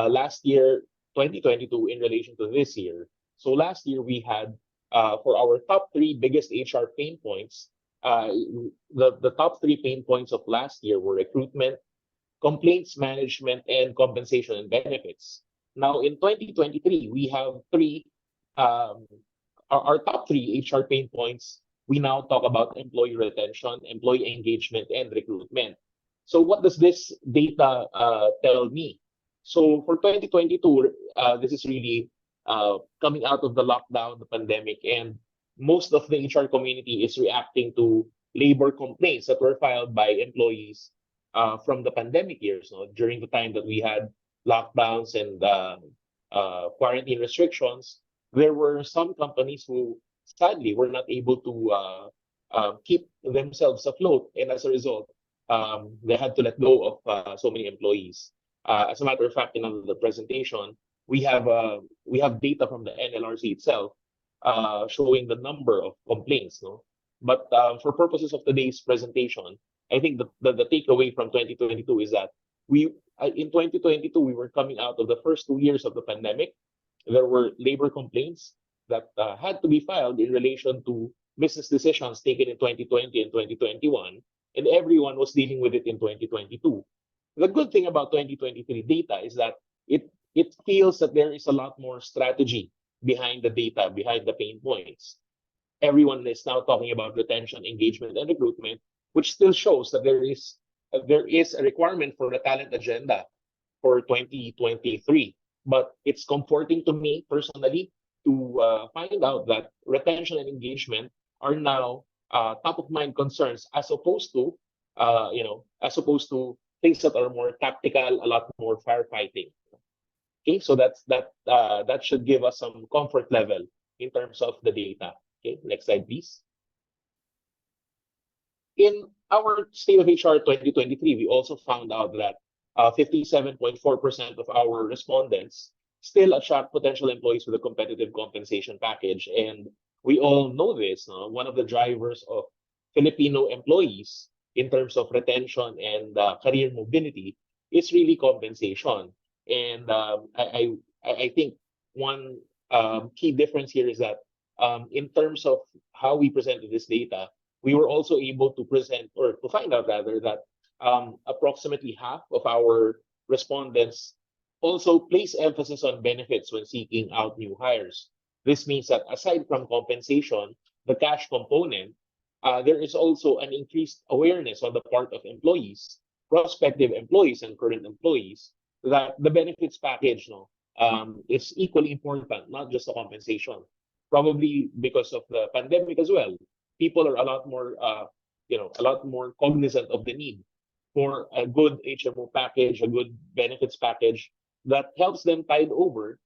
last year, 2022, in relation to this year. So last year we had, for our top 3 biggest HR pain points, the top 3 pain points of last year were recruitment, complaints management, and compensation and benefits. Now in 2023, we have our top 3 HR pain points. We now talk about employee retention, employee engagement, and recruitment. So what does this data tell me? So for 2022, this is really coming out of the lockdown, the pandemic, and most of the HR community is reacting to labor complaints that were filed by employees from the pandemic years. During the time that we had lockdowns and quarantine restrictions, there were some companies who sadly were not able to keep themselves afloat, and as a result, they had to let go of so many employees. As a matter of fact, in the presentation, we have data from the NLRC itself showing the number of complaints. But for purposes of today's presentation, I think the takeaway from 2022 is that in 2022 we were coming out of the first 2 years of the pandemic. There were labor complaints that had to be filed in relation to business decisions taken in 2020 and 2021, and everyone was dealing with it in 2022. The good thing about 2023 data is that it feels that there is a lot more strategy behind the data, behind the pain points. Everyone is now talking about retention, engagement, and recruitment, which still shows that there is a requirement for a talent agenda for 2023. But it's comforting to me personally to find out that retention and engagement are now top of mind concerns, as opposed to things that are more tactical, a lot more firefighting. Okay, so that should give us some comfort level in terms of the data. Okay, next slide, please. In our State of HR 2023, we also found out that 57.4% of our respondents still attract potential employees with a competitive compensation package. And we all know this. One of the drivers of Filipino employees in terms of retention and career mobility is really compensation. And I think one key difference here is that in terms of how we presented this data, we were also able to present, or to find out rather, that approximately half of our respondents also place emphasis on benefits when seeking out new hires. This means that aside from compensation, the cash component, there is also an increased awareness on the part of employees, prospective employees and current employees, that the benefits package is equally important, not just the compensation. probably because of the pandemic as well, people are a lot more, a lot more cognizant of the need for a good HMO package, a good benefits package that helps them tide over,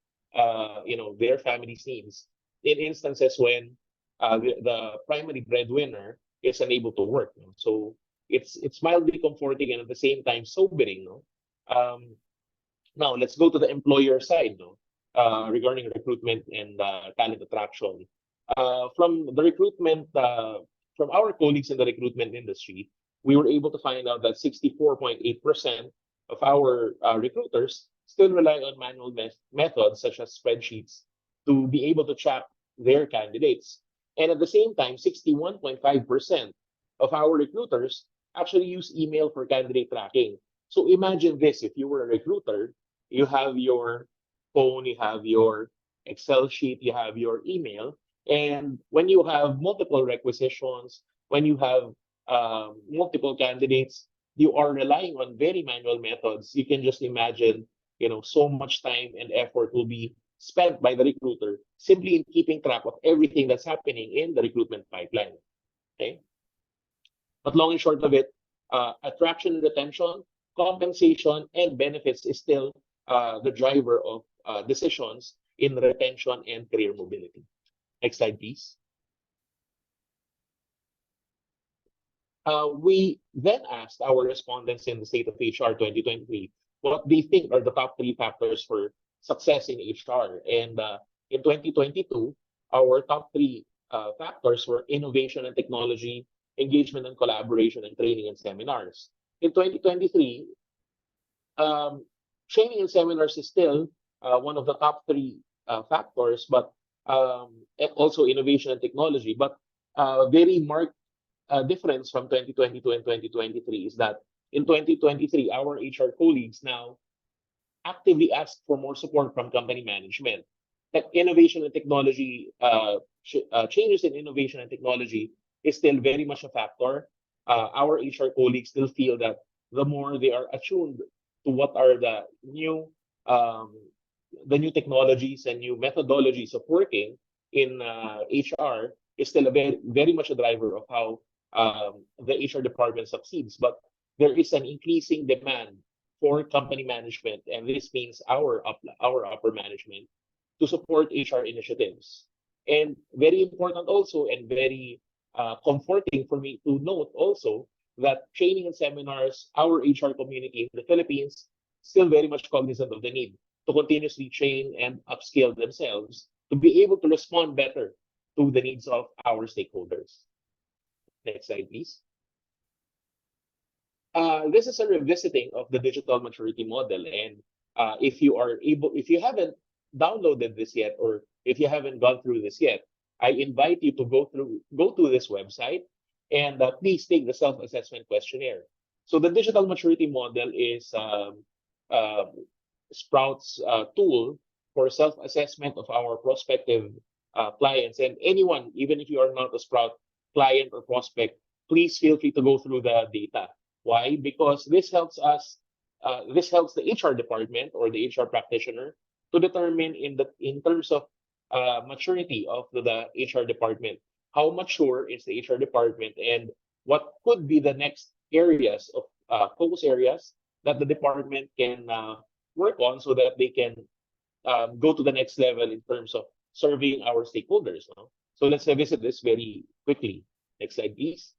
their family's needs in instances when the primary breadwinner is unable to work. No? So it's mildly comforting and at the same time sobering. No? Now let's go to the employer side. No? Regarding recruitment and talent attraction. From the recruitment, from our colleagues in the recruitment industry, we were able to find out that 64.8% of our recruiters still rely on manual methods such as spreadsheets to be able to track their candidates. And at the same time, 61.5% of our recruiters actually use email for candidate tracking. So imagine this, if you were a recruiter, you have your phone, you have your Excel sheet, you have your email. And when you have multiple requisitions, when you have multiple candidates, you are relying on very manual methods. You can just imagine, so much time and effort will be spent by the recruiter simply in keeping track of everything that's happening in the recruitment pipeline. Okay. But long and short of it, attraction and retention, compensation, and benefits is still the driver of decisions in retention and career mobility. Next slide, please. We then asked our respondents in the State of HR 2023 what they think are the top 3 factors for success in HR. And in 2022, our top 3 factors were innovation and technology, engagement and collaboration, and training and seminars. In 2023, training and seminars is still one of the top 3 factors, but also innovation and technology. But very marked difference from 2022 and 2023 is that in 2023, our HR colleagues now actively ask for more support from company management. That innovation and technology, changes in innovation and technology is still very much a factor. Our HR colleagues still feel that the more they are attuned to what are the new technologies and new methodologies of working in HR is still a very much a driver of how the HR department succeeds. But there is an increasing demand for company management, and this means our upper management to support HR initiatives. And very important also, and very comforting for me to note also, that training and seminars, our HR community in the Philippines, still very much cognizant of the need to continuously train and upskill themselves to be able to respond better to the needs of our stakeholders. Next slide, please. This is a revisiting of the digital maturity model. And if you haven't downloaded this yet, or if you haven't gone through this yet, I invite you to go to this website and please take the self-assessment questionnaire. So the digital maturity model is Sprout's tool for self-assessment of our prospective clients. And anyone, even if you are not a Sprout client or prospect, please feel free to go through the data. Why? Because this helps us, this helps the HR department or the HR practitioner to determine in terms of maturity of the HR department, how mature is the HR department, and what could be the next areas of focus areas that the department can work on so that they can go to the next level in terms of serving our stakeholders. No? So let's revisit this very quickly. Next slide, please.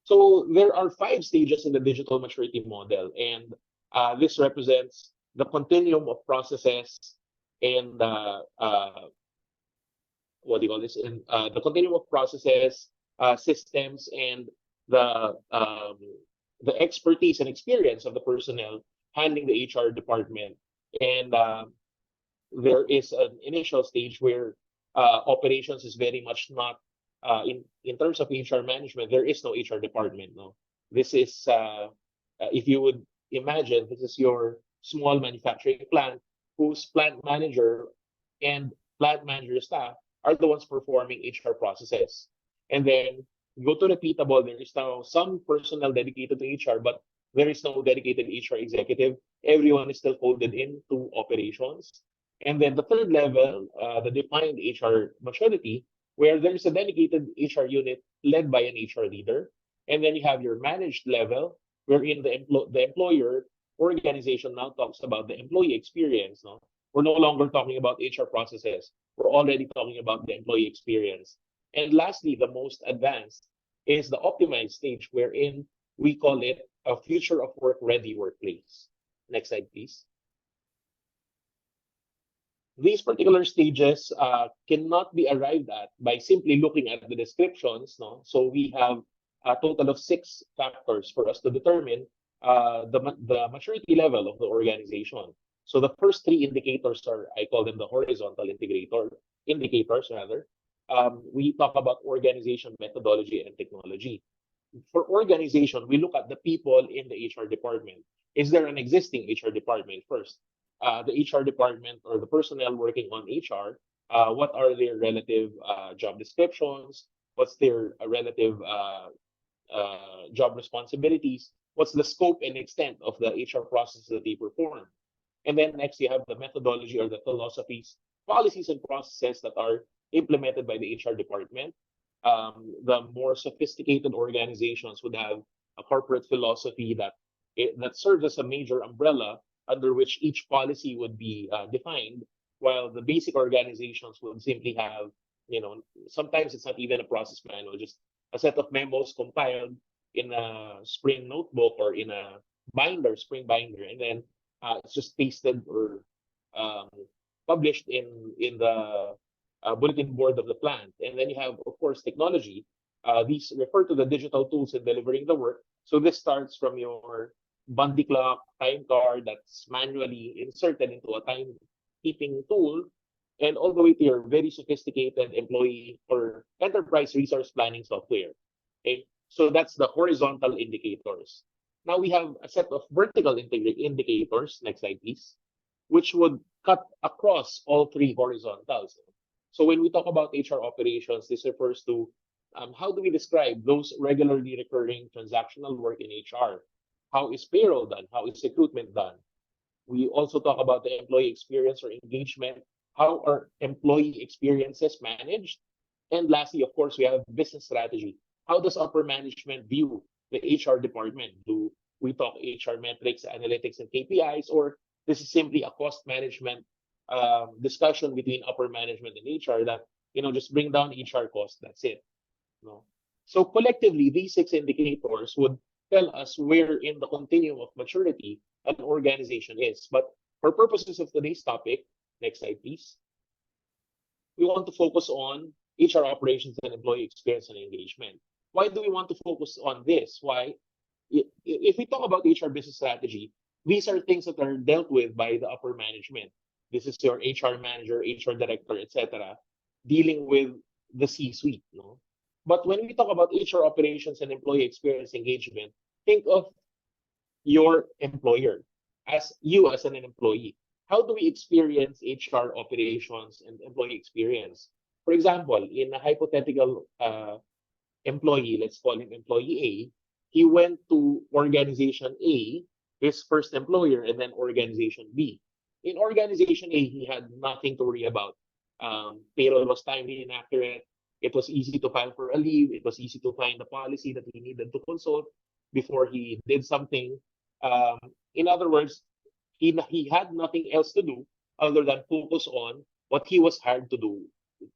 So there are 5 stages in the digital maturity model, and this represents the continuum of processes and what do you call this? And the continuum of processes, systems, and the expertise and experience of the personnel handling the HR department. And there is an initial stage where operations is very much not in terms of HR management. There is no HR department. No, this is if you would imagine, this is your small manufacturing plant whose plant manager and plant manager staff are the ones performing HR processes. And then go to repeatable. There is now some personnel dedicated to HR, but there is no dedicated HR executive. Everyone is still folded into operations. And then the third level, the defined HR maturity, where there's a dedicated HR unit led by an HR leader. And then you have your managed level, wherein the employer organization now talks about the employee experience. No? We're no longer talking about HR processes. We're already talking about the employee experience. And lastly, the most advanced is the optimized stage, wherein we call it a future of work ready workplace. Next slide, please. These particular stages cannot be arrived at by simply looking at the descriptions. No? So we have a total of 6 factors for us to determine the maturity level of the organization. So the first 3 indicators are, I call them the horizontal indicators rather. We talk about organization, methodology, and technology. For organization, we look at the people in the HR department. Is there an existing HR department first? The HR department or the personnel working on HR, what are their relative job descriptions? What's their relative job responsibilities? What's the scope and extent of the HR processes that they perform? And then next, you have the methodology or the philosophies, policies, and processes that are implemented by the HR department. The more sophisticated organizations would have a corporate philosophy that serves as a major umbrella under which each policy would be defined, while the basic organizations would simply have, sometimes it's not even a process manual, just a set of memos compiled in a Spring notebook or in a spring binder, and then it's just pasted or published in the bulletin board of the plant. And then you have, of course, technology. These refer to the digital tools in delivering the work. So this starts from your Bundy clock, time card that's manually inserted into a timekeeping tool, and all the way to your very sophisticated employee or enterprise resource planning software. Okay, so that's the horizontal indicators. Now we have a set of vertical indicators, next slide please, which would cut across all 3 horizontals. So when we talk about HR operations, this refers to how do we describe those regularly recurring transactional work in HR? How is payroll done? How is recruitment done? We also talk about the employee experience or engagement. How are employee experiences managed? And lastly, of course, we have business strategy. How does upper management view the HR department? Do we talk HR metrics, analytics, and KPIs, or this is simply a cost management discussion between upper management and HR that, just bring down HR costs, that's it. No? So collectively, these 6 indicators would tell us where in the continuum of maturity an organization is. But for purposes of today's topic, next slide, please, we want to focus on HR operations and employee experience and engagement. Why do we want to focus on this? Why? If we talk about HR business strategy, these are things that are dealt with by the upper management. This is your HR manager, HR director, etc., dealing with the C-suite. No? But when we talk about HR operations and employee experience engagement, think of your employer as you as an employee. How do we experience HR operations and employee experience? For example, in a hypothetical employee, let's call him employee A, he went to organization A, his first employer, and then organization B. In organization A, he had nothing to worry about. Payroll was timely and accurate. It was easy to file for a leave. It was easy to find the policy that he needed to consult before he did something. In other words, he had nothing else to do other than focus on what he was hired to do,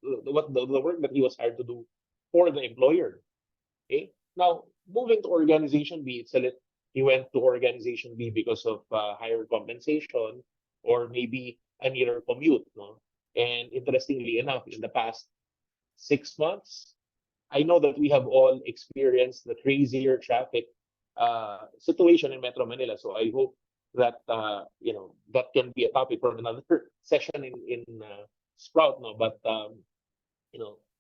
the work that he was hired to do for the employer. Okay. Now, moving to organization B, he went to organization B because of higher compensation or maybe a nearer commute. No? And interestingly enough, in the past 6 months, I know that we have all experienced the crazier traffic situation in Metro Manila. So I hope that that can be a topic for another session in Sprout. No, but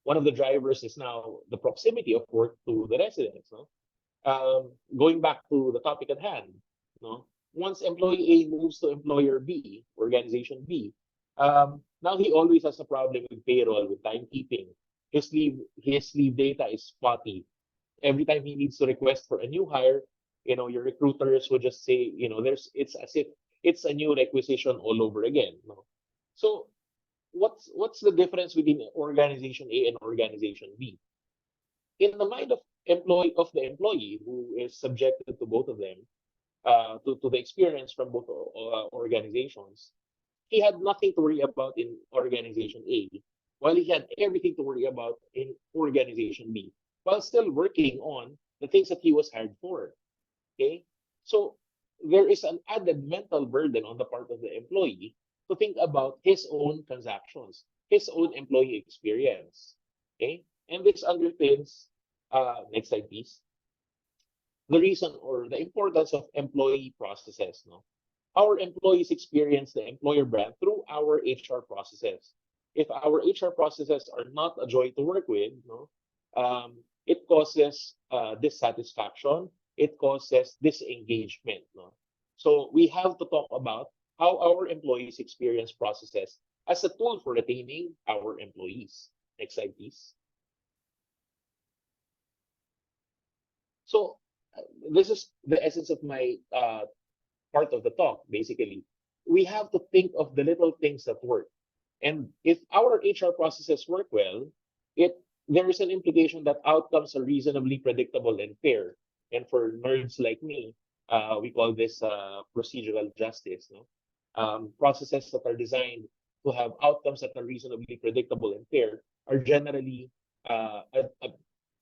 one of the drivers is now the proximity of work to the residents. No, going back to the topic at hand. No, once employee A moves to employer B, organization B, now he always has a problem with payroll, with timekeeping. His leave data is spotty. Every time he needs to request for a new hire, your recruiters would just say, it's as if it's a new requisition all over again. No? So what's the difference between organization A and organization B? In the mind of the employee who is subjected to both of them, to the experience from both organizations, he had nothing to worry about in organization A, while he had everything to worry about in organization B, while still working on the things that he was hired for. Okay, so there is an added mental burden on the part of the employee to think about his own transactions, his own employee experience. Okay, and this underpins, next slide, please, the reason or the importance of employee processes. No, our employees experience the employer brand through our HR processes. If our HR processes are not a joy to work with, no, it causes dissatisfaction. It causes disengagement. No, so we have to talk about how our employees experience processes as a tool for retaining our employees. Next slide, please. So this is the essence of my part of the talk. Basically, we have to think of the little things that work, and if our HR processes work well, there is an implication that outcomes are reasonably predictable and fair. And for nerds like me, we call this procedural justice. No, processes that are designed to have outcomes that are reasonably predictable and fair are generally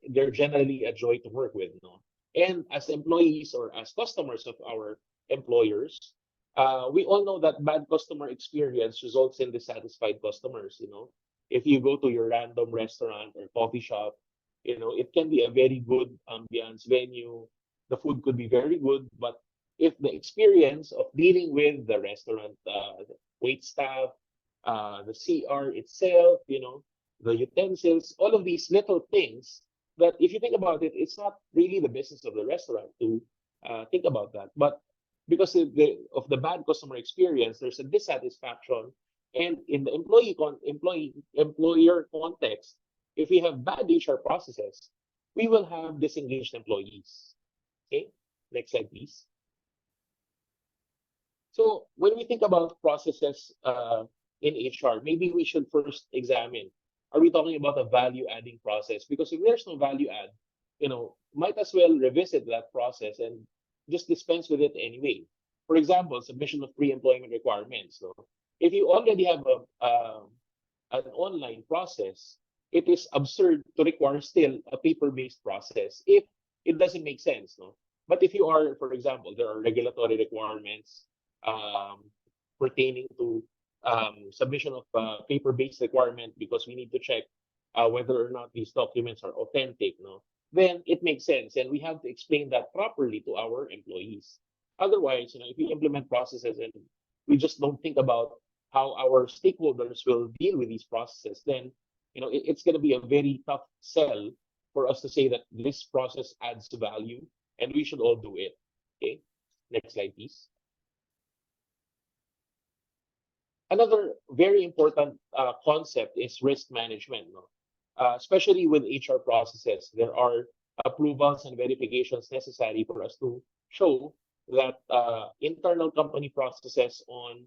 they're generally a joy to work with. No, and as employees or as customers of our employers, we all know that bad customer experience results in dissatisfied customers. You know, if you go to your random restaurant or coffee shop, you know, it can be a very good ambiance venue. The food could be very good, but if the experience of dealing with the restaurant, wait staff, the CR itself, you know, the utensils, all of these little things that, if you think about it, it's not really the business of the restaurant to think about that. But because of the bad customer experience, there's a dissatisfaction. And in the employer context, if we have bad HR processes, we will have disengaged employees. Okay, next slide, please. So when we think about processes in HR, maybe we should first examine, are we talking about a value-adding process? Because if there's no value add, you know, might as well revisit that process and just dispense with it anyway. For example, submission of pre-employment requirements. So if you already have an online process, it is absurd to require still a paper-based process if it doesn't make sense. No? But if you are, for example, there are regulatory requirements pertaining to submission of paper-based requirement because we need to check whether or not these documents are authentic, no? Then it makes sense, and we have to explain that properly to our employees. Otherwise, you know, if we implement processes and we just don't think about how our stakeholders will deal with these processes, then, you know, it's going to be a very tough sell for us to say that this process adds value and we should all do it. Okay, next slide, please. Another very important concept is risk management. No? Especially with HR processes, there are approvals and verifications necessary for us to show that internal company processes on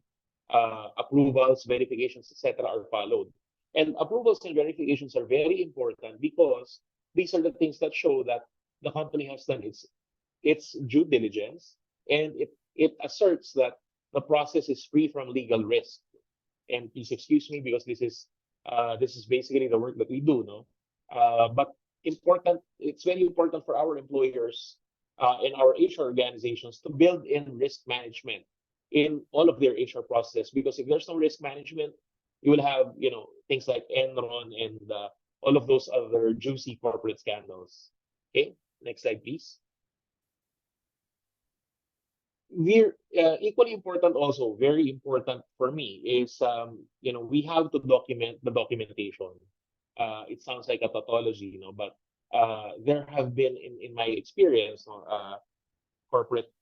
approvals, verifications, etc. are followed. And approvals and verifications are very important because these are the things that show that the company has done its due diligence, and it asserts that the process is free from legal risk. And please excuse me because this is basically the work that we do, no? But it's very important for our employers and our HR organizations to build in risk management in all of their HR process, because if there's no risk management, you will have, you know, things like Enron and all of those other juicy corporate scandals. Okay, next slide, please. Equally important, also very important for me, is you know, we have to document the documentation. It sounds like a tautology, you know, but there have been in my experience, corporate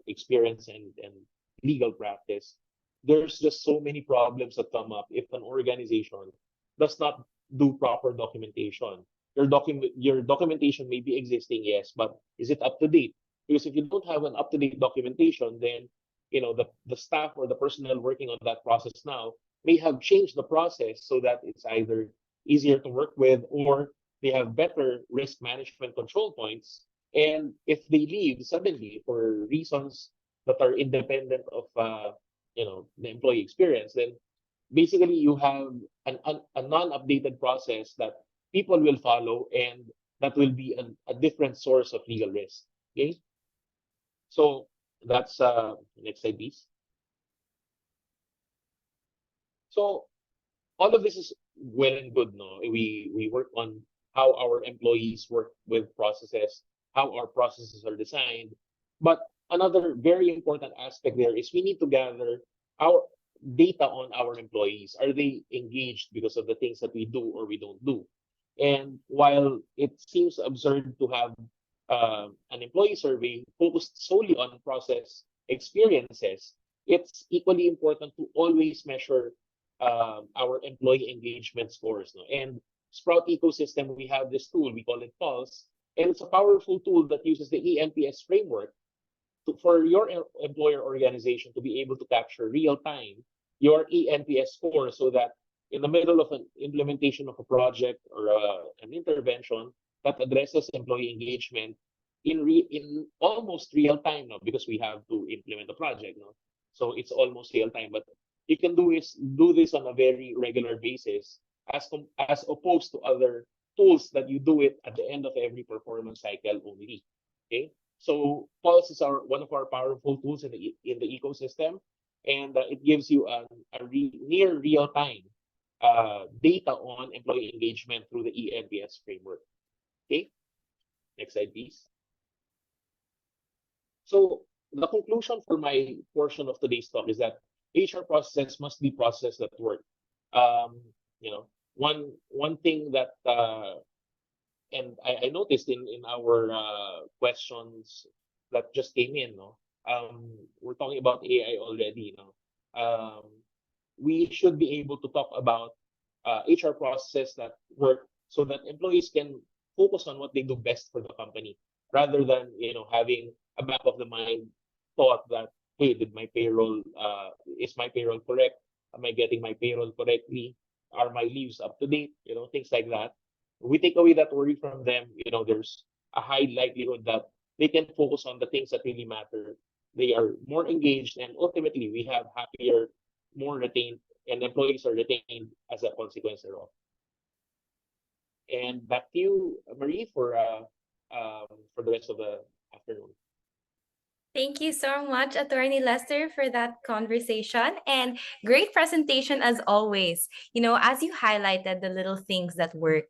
experience and legal practice, there's just so many problems that come up if an organization does not do proper documentation. Your documentation may be existing, yes, but is it up to date? Because if you don't have an up-to-date documentation, then, you know, the staff or the personnel working on that process now may have changed the process so that it's either easier to work with or they have better risk management control points. And if they leave suddenly for reasons that are independent of the employee experience, then basically you have a non-updated process that people will follow, and that will be a different source of legal risk. Okay, so that's next slide, please. So all of this is well and good. No, we work on how our employees work with processes, how our processes are designed. But another very important aspect there is we need to gather our data on our employees. Are they engaged because of the things that we do or we don't do? And while it seems absurd to have an employee survey focused solely on process experiences, it's equally important to always measure our employee engagement scores. No? And Sprout ecosystem, we have this tool, we call it Pulse, and it's a powerful tool that uses the ENPS framework for your employer organization to be able to capture real time your ENPS score, so that in the middle of an implementation of a project or an intervention that addresses employee engagement in almost real time now, because we have to implement the project, no? So it's almost real time, but you can do this on a very regular basis, as opposed to other tools that you do it at the end of every performance cycle only. Okay, so Pulse is one of our powerful tools in the ecosystem, and it gives you near real time data on employee engagement through the ENPS framework. Okay, next slide, please. So the conclusion for my portion of today's talk is that HR processes must be processes that work. One thing that and I noticed in our questions that just came in, no, we're talking about AI already. We should be able to talk about HR processes that work, so that employees can focus on what they do best for the company, rather than having a back of the mind thought that, hey, is my payroll correct? Am I getting my payroll correctly? Are my leaves up to date? Things like that. We take away that worry from them. There's a high likelihood that they can focus on the things that really matter. They are more engaged, and ultimately we have happier, more retained, and employees are retained as a consequence thereof. And back to you, Marie, for the rest of the afternoon. Thank you so much, Attorney Lester, for that conversation, and great presentation as always. As you highlighted the little things that work,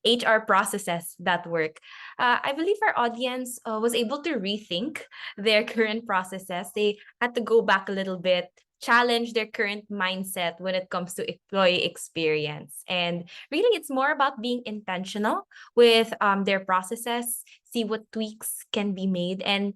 HR processes that work. I believe our audience was able to rethink their current processes. They had to go back a little bit, challenge their current mindset when it comes to employee experience. And really, it's more about being intentional with their processes, see what tweaks can be made, and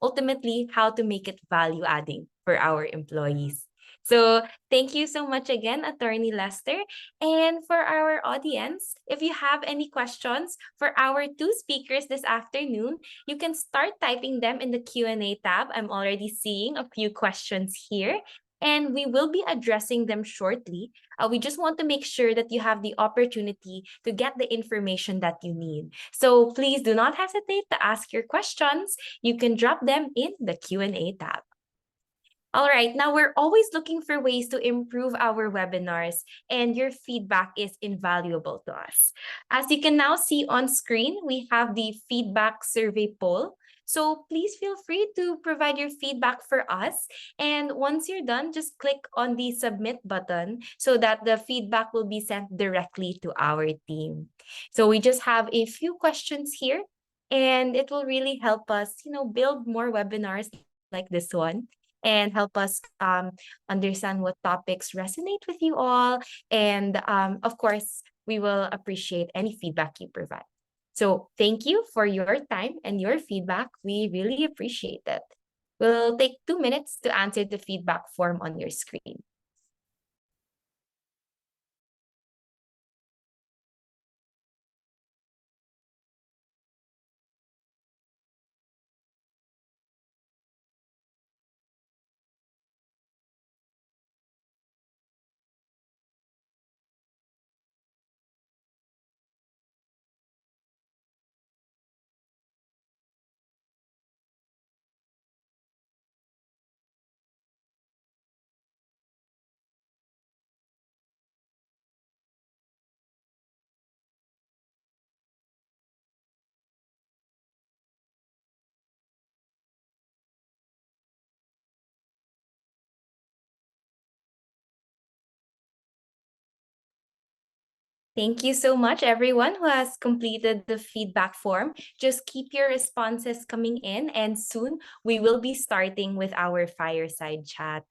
ultimately how to make it value adding for our employees. So thank you so much again, Attorney Lester. And for our audience, if you have any questions for our two speakers this afternoon, you can start typing them in the Q&A tab. I'm already seeing a few questions here, and we will be addressing them shortly. We just want to make sure that you have the opportunity to get the information that you need. So please do not hesitate to ask your questions. You can drop them in the Q&A tab. All right, now we're always looking for ways to improve our webinars, and your feedback is invaluable to us. As you can now see on screen, we have the feedback survey poll. So please feel free to provide your feedback for us. And once you're done, just click on the submit button so that the feedback will be sent directly to our team. So we just have a few questions here, and it will really help us, build more webinars like this one, and help us understand what topics resonate with you all. And of course, we will appreciate any feedback you provide. So thank you for your time and your feedback. We really appreciate it. We'll take 2 minutes to answer the feedback form on your screen. Thank you so much, everyone who has completed the feedback form. Just keep your responses coming in, and soon we will be starting with our fireside chat.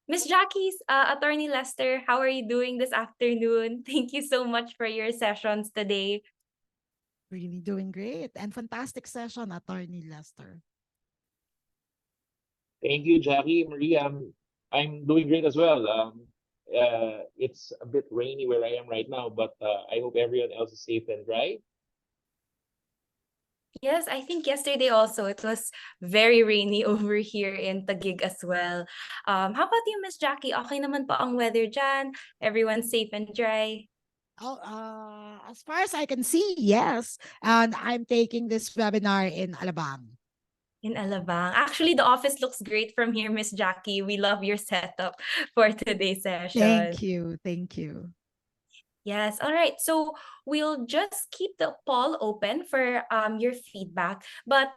Miss Jackie's, Attorney Lester, how are you doing this afternoon? Thank you so much for your sessions today. Really doing great and fantastic session, Attorney Lester. Thank you, Jackie. Maria, I'm doing great as well. It's a bit rainy where I am right now, but I hope everyone else is safe and dry. Yes, I think yesterday also it was very rainy over here in Taguig as well. How about you, Miss Jackie? Okay naman po ang weather dyan? Everyone's safe and dry? Oh, as far as I can see, yes. And I'm taking this webinar in Alabang. In Alabang. Actually, the office looks great from here, Miss Jackie. We love your setup for today's session. Thank you. Thank you. Yes. All right. So we'll just keep the poll open for your feedback. But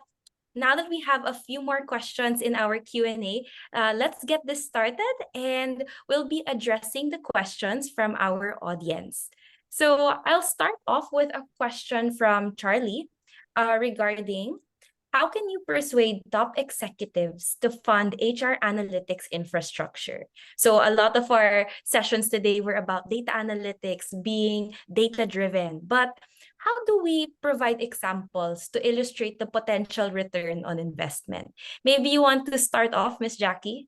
now that we have a few more questions in our Q&A, let's get this started, and we'll be addressing the questions from our audience. So I'll start off with a question from Charlie regarding how can you persuade top executives to fund HR analytics infrastructure? So a lot of our sessions today were about data analytics being data-driven, but how do we provide examples to illustrate the potential return on investment? Maybe you want to start off, Miss Jackie?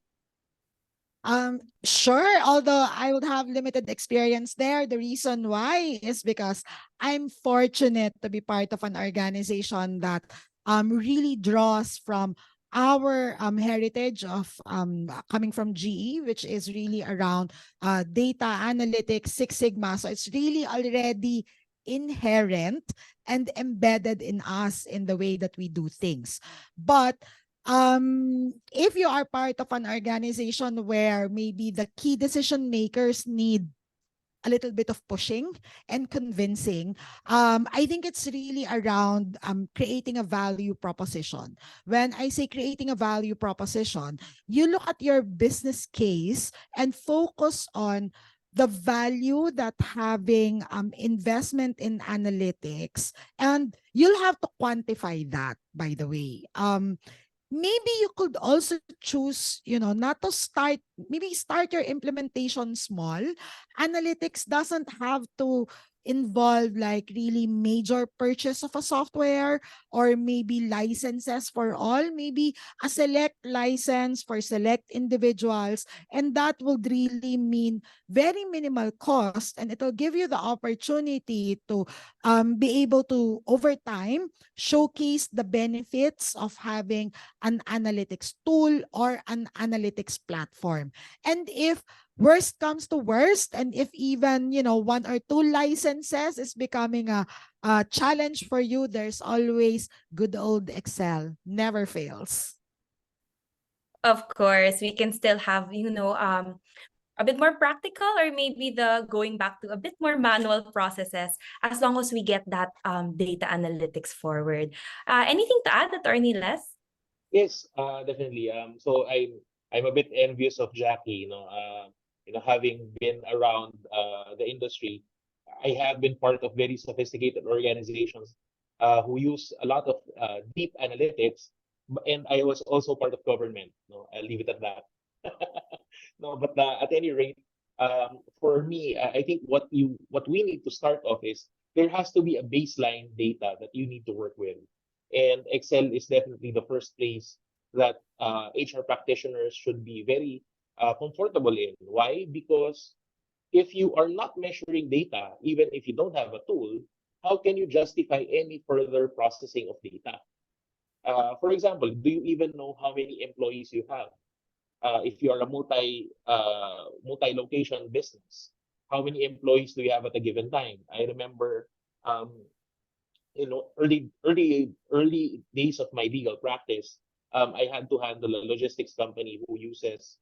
Sure, although I would have limited experience there. The reason why is because I'm fortunate to be part of an organization that really draws from our heritage of coming from GE, which is really around data analytics, Six Sigma. So it's really already inherent and embedded in us in the way that we do things. But if you are part of an organization where maybe the key decision makers need a little bit of pushing and convincing, I think it's really around creating a value proposition. When I say creating a value proposition, you look at your business case and focus on the value that having investment in analytics, and you'll have to quantify that, by the way. Maybe you could also choose, not to start, maybe start your implementation small. Analytics doesn't have to involve like really major purchase of a software or maybe licenses for all, maybe a select license for select individuals. And that would really mean very minimal cost, and it'll give you the opportunity to be able to, over time, showcase the benefits of having an analytics tool or an analytics platform. And if worst comes to worst, and if even, one or two licenses is becoming a challenge for you, there's always good old Excel. Never fails. Of course, we can still have, a bit more practical, or maybe the going back to a bit more manual processes, as long as we get that data analytics forward. Anything to add, Attorney Les? Yes, definitely. So I'm a bit envious of Jackie. Having been around the industry, I have been part of very sophisticated organizations who use a lot of deep analytics, and I was also part of government. I'll leave it at that. But at any rate, for me, I think what we need to start off is there has to be a baseline data that you need to work with, and Excel is definitely the first place that HR practitioners should be very comfortable in. Why? Because if you are not measuring data, even if you don't have a tool, how can you justify any further processing of data? For example, do you even know how many employees you have? If you are a multi-location business, how many employees do you have at a given time? I remember, early days of my legal practice, I had to handle a logistics company who uses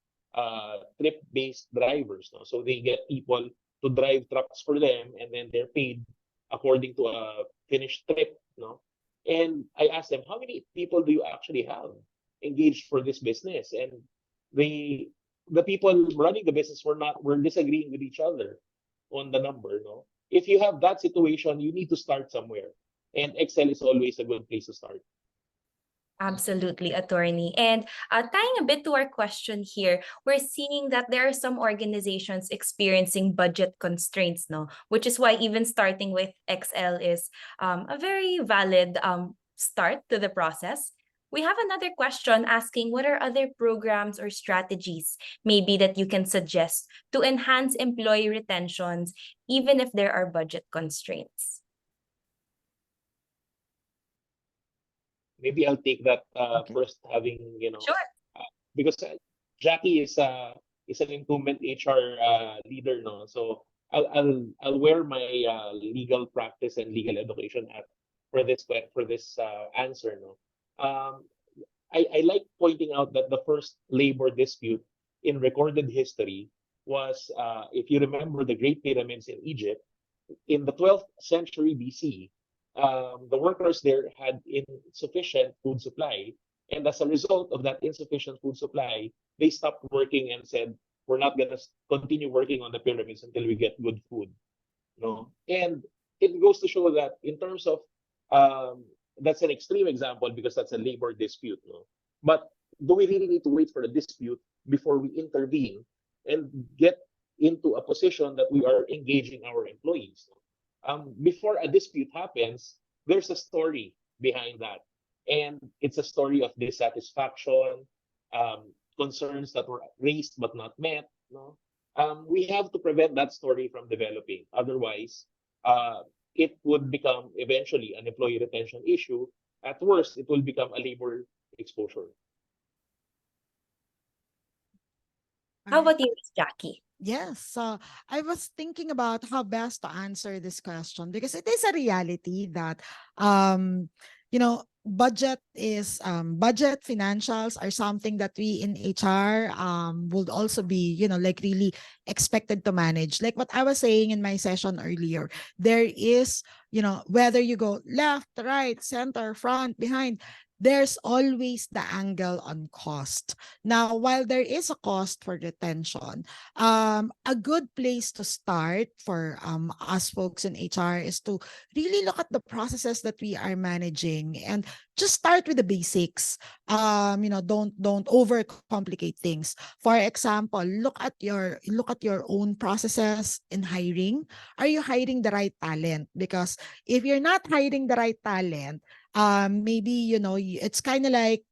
trip-based drivers. So they get people to drive trucks for them, and then they're paid according to a finished trip. And I asked them, how many people do you actually have engaged for this business? And the people running the business were disagreeing with each other on the number. if you have that situation, you need to start somewhere. And Excel is always a good place to start. Absolutely, attorney. And tying a bit to our question here, we're seeing that there are some organizations experiencing budget constraints, no? Which is why even starting with Excel is a very valid start to the process. We have another question asking what are other programs or strategies maybe that you can suggest to enhance employee retentions even if there are budget constraints? Maybe I'll take that first, having Sure. because Jackie is an incumbent HR leader, no. So I'll wear my legal practice and legal education hat for this answer, no. I like pointing out that the first labor dispute in recorded history was, if you remember the Great Pyramids in Egypt, in the 12th century BC. The workers there had insufficient food supply, and as a result of that insufficient food supply, they stopped working and said, "We're not going to continue working on the pyramids until we get good food." No, and it goes to show that in terms of that's an extreme example because that's a labor dispute. No, but do we really need to wait for the dispute before we intervene and get into a position that we are engaging our employees? Before a dispute happens, there's a story behind that. And it's a story of dissatisfaction, concerns that were raised but not met. No? We have to prevent that story from developing. Otherwise, it would become eventually an employee retention issue. At worst, it will become a labor exposure. How about you, Ms. Jackie? Yes, I was thinking about how best to answer this question because it is a reality that, budget financials are something that we in HR would also be, like really expected to manage. Like what I was saying in my session earlier, there is, whether you go left, right, center, front, behind, there's always the angle on cost. Now, while there is a cost for retention, a good place to start for us folks in HR is to really look at the processes that we are managing and just start with the basics. Don't overcomplicate things. For example, look at your own processes in hiring. Are you hiring the right talent? Because if you're not hiring the right talent, maybe it's kind of like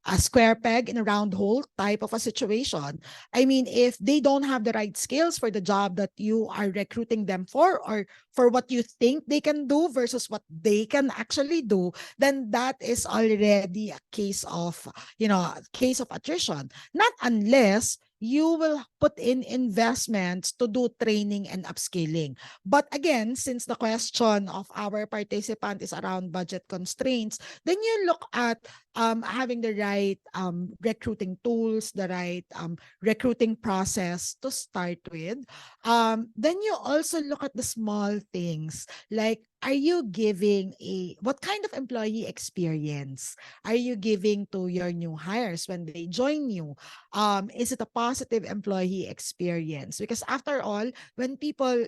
a square peg in a round hole type of a situation. I mean, if they don't have the right skills for the job that you are recruiting them for, or for what you think they can do versus what they can actually do, then that is already a case of attrition. Not unless you will put in investments to do training and upskilling. But again, since the question of our participant is around budget constraints, then you look at having the right recruiting tools, the right recruiting process to start with. Then you also look at the small things like, are you giving what kind of employee experience are you giving to your new hires when they join you? Is it a positive employee experience? Because after all, when people,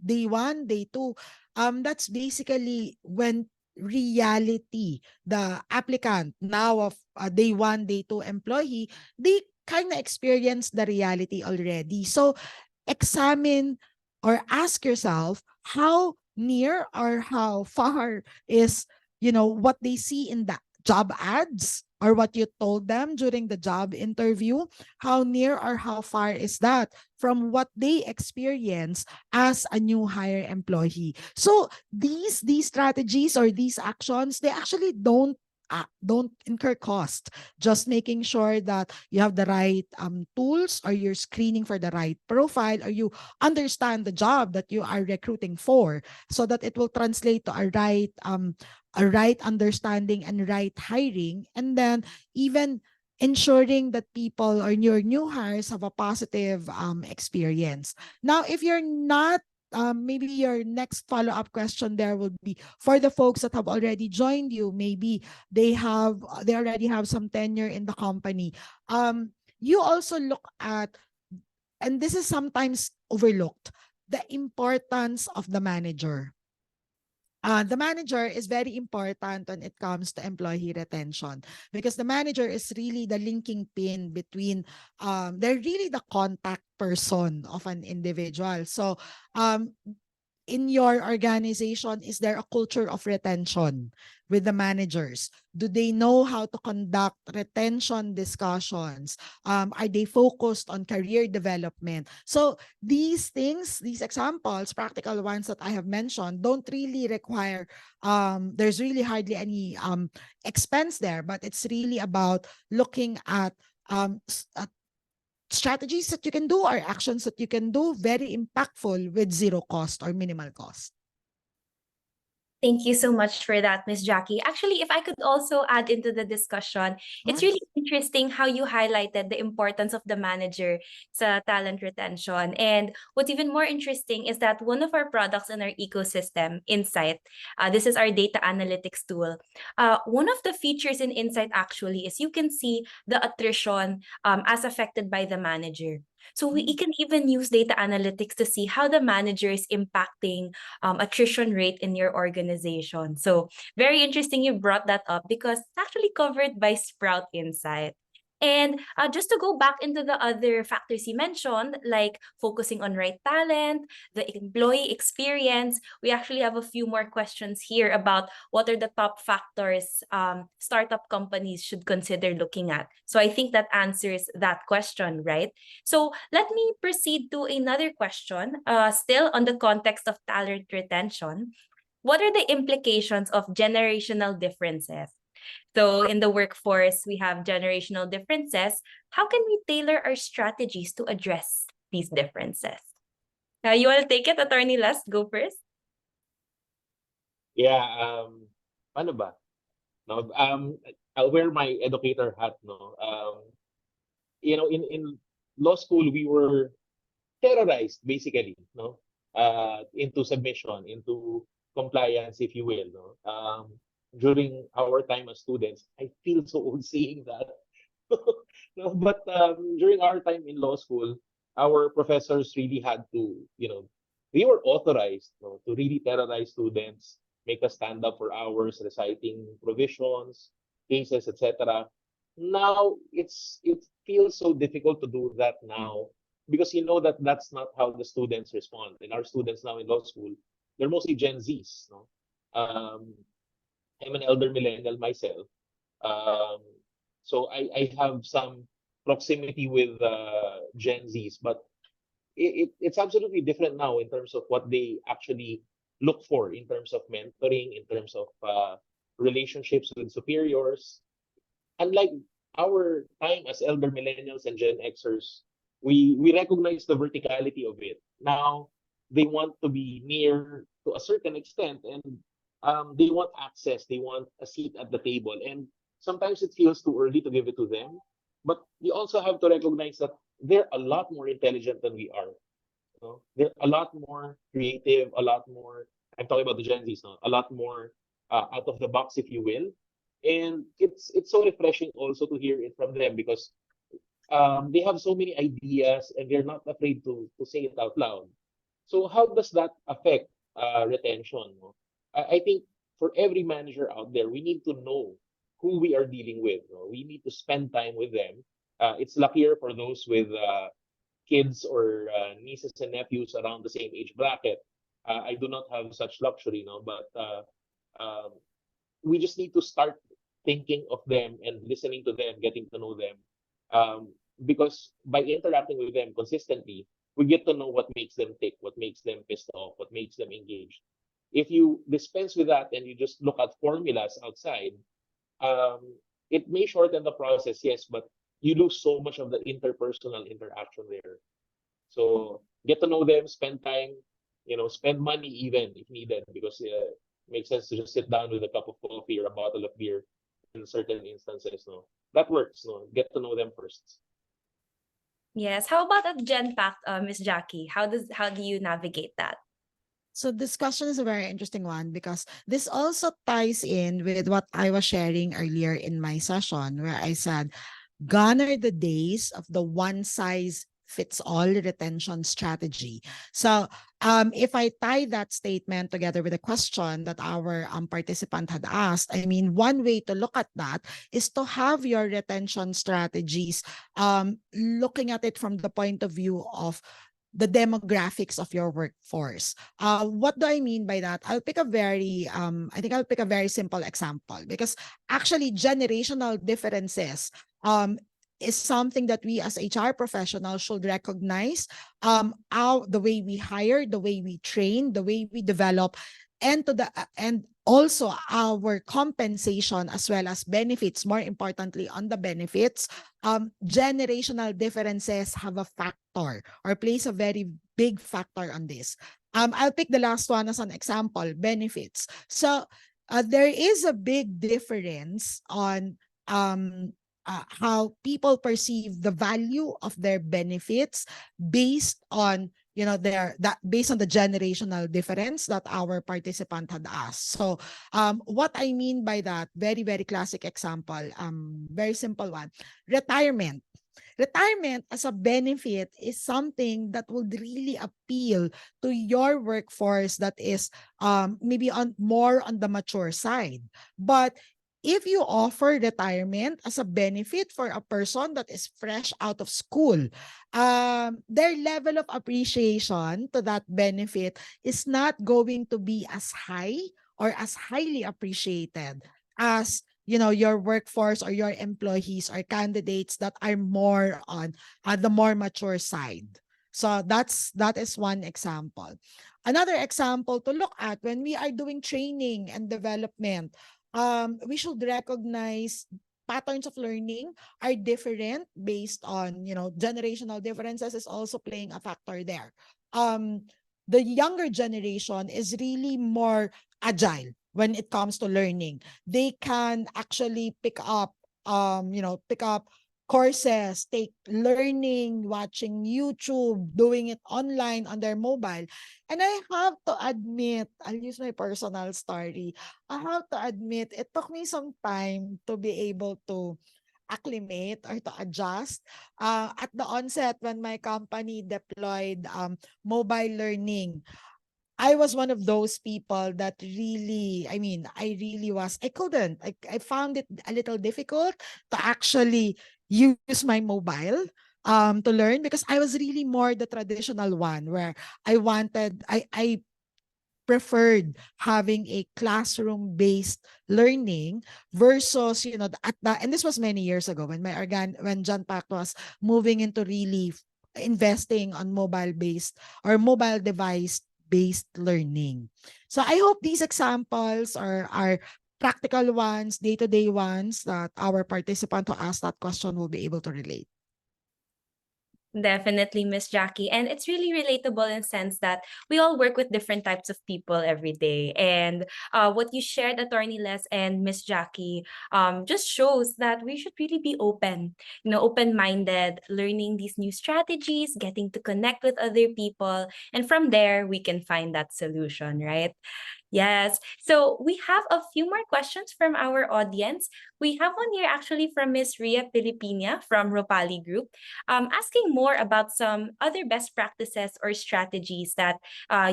day one, day two, that's basically when reality, the applicant now of day one, day two employee, they kind of experience the reality already. So examine or ask yourself how near or how far is what they see in the job ads or what you told them during the job interview. How near or how far is that from what they experience as a new hire employee? So these strategies or these actions, they actually don't incur cost. Just making sure that you have the right tools, or you're screening for the right profile, or you understand the job that you are recruiting for, so that it will translate to a right understanding and right hiring, and then even ensuring that people or your new hires have a positive experience. Now, if you're not maybe your next follow-up question there will be for the folks that have already joined you. Maybe they already have some tenure in the company. You also look at, and this is sometimes overlooked, the importance of the manager. The manager is very important when it comes to employee retention, because the manager is really the linking pin between, they're really the contact person of an individual. So in your organization, is there a culture of retention with the managers? Do they know how to conduct retention discussions? Are they focused on career development? So these things, these examples, practical ones that I have mentioned, don't really require, there's really hardly any expense there, but it's really about looking at strategies that you can do or actions that you can do, very impactful with zero cost or minimal cost. Thank you so much for that, Miss Jackie. Actually, if I could also add into the discussion, it's really interesting how you highlighted the importance of the manager sa talent retention. And what's even more interesting is that one of our products in our ecosystem, Insight, this is our data analytics tool. One of the features in Insight actually is you can see the attrition as affected by the manager. So we can even use data analytics to see how the manager is impacting attrition rate in your organization. So very interesting you brought that up because it's actually covered by Sprout Insight. And just to go back into the other factors you mentioned, like focusing on right talent, the employee experience, we actually have a few more questions here about what are the top factors startup companies should consider looking at. So I think that answers that question, right? So let me proceed to another question, still on the context of talent retention. What are the implications of generational differences? So in the workforce, we have generational differences. How can we tailor our strategies to address these differences? You want to take it, Attorney Les? Go first. Yeah, ano ba? No, I'll wear my educator hat, no. You know, in law school, we were terrorized, basically, no, into submission, into compliance, if you will, no. During our time as students, I feel so old saying that. No, but during our time in law school, our professors really had to, you know, they were authorized, you know, to really terrorize students, make us stand up for hours reciting provisions, cases, etc. Now it feels so difficult to do that now because you know that that's not how the students respond. And our students now in law school, they're mostly Gen Zs, no? I'm an elder millennial myself. So I have some proximity with Gen Zs, but it's absolutely different now in terms of what they actually look for in terms of mentoring, in terms of relationships with superiors. Unlike our time as elder millennials and Gen Xers, we recognize the verticality of it. Now, they want to be near to a certain extent and they want access, they want a seat at the table. And sometimes it feels too early to give it to them. But we also have to recognize that they're a lot more intelligent than we are. You know? They're a lot more creative, a lot more, I'm talking about the Gen Zs now, a lot more out of the box, if you will. And it's so refreshing also to hear it from them because they have so many ideas and they're not afraid to say it out loud. So how does that affect retention? No? I think for every manager out there, we need to know who we are dealing with. No? We need to spend time with them. It's luckier for those with kids or nieces and nephews around the same age bracket. I do not have such luxury, no, but we just need to start thinking of them and listening to them, getting to know them. Because by interacting with them consistently, we get to know what makes them tick, what makes them pissed off, what makes them engaged. If you dispense with that and you just look at formulas outside, it may shorten the process, yes, but you lose so much of the interpersonal interaction there. So get to know them, spend time, you know, spend money even if needed, because it makes sense to just sit down with a cup of coffee or a bottle of beer in certain instances. No, that works. No, get to know them first. Yes. How about at GenPact, Miss Jackie? How do you navigate that? So discussion is a very interesting one because this also ties in with what I was sharing earlier in my session where I said, gone are the days of the one size fits all retention strategy. So if I tie that statement together with a question that our participant had asked, I mean, one way to look at that is to have your retention strategies looking at it from the point of view of the demographics of your workforce. What do I mean by that? I'll pick a very, I think I'll pick a very simple example, because actually generational differences is something that we as HR professionals should recognize. The way we hire, the way we train, the way we develop, and also our compensation as well as benefits. More importantly, on the benefits, generational differences have a factor or plays a very big factor on this. I'll pick the last one as an example, benefits. So there is a big difference on how people perceive the value of their benefits based on based on the generational difference that our participant had asked. So what I mean by that, very, very classic example, very simple one, retirement. Retirement as a benefit is something that would really appeal to your workforce that is maybe more on the mature side. But if you offer retirement as a benefit for a person that is fresh out of school, their level of appreciation to that benefit is not going to be as high or as highly appreciated as your workforce or your employees or candidates that are more on the more mature side. So that is one example. Another example to look at when we are doing training and development, we should recognize patterns of learning are different based on, generational differences is also playing a factor there. The younger generation is really more agile when it comes to learning. They can actually pick up courses, take learning, watching YouTube, doing it online on their mobile. And I have to admit, I'll use my personal story. I have to admit, it took me some time to be able to acclimate or to adjust. At the onset, when my company deployed mobile learning, I was one of those people that really, I found it a little difficult to actually use my mobile to learn, because I was really more the traditional one where I preferred having a classroom-based learning versus, and this was many years ago when when Genpact was moving into really investing on mobile-based or mobile device-based learning. So I hope these examples are practical ones, day-to-day ones that our participant who asked that question will be able to relate. Definitely, Miss Jackie. And it's really relatable in the sense that we all work with different types of people every day. And what you shared, Attorney Les and Miss Jackie, just shows that we should really be open, open-minded, learning these new strategies, getting to connect with other people. And from there, we can find that solution, right? Yes. So we have a few more questions from our audience. We have one here actually from Miss Ria Pilipina from Ropali Group, asking more about some other best practices or strategies that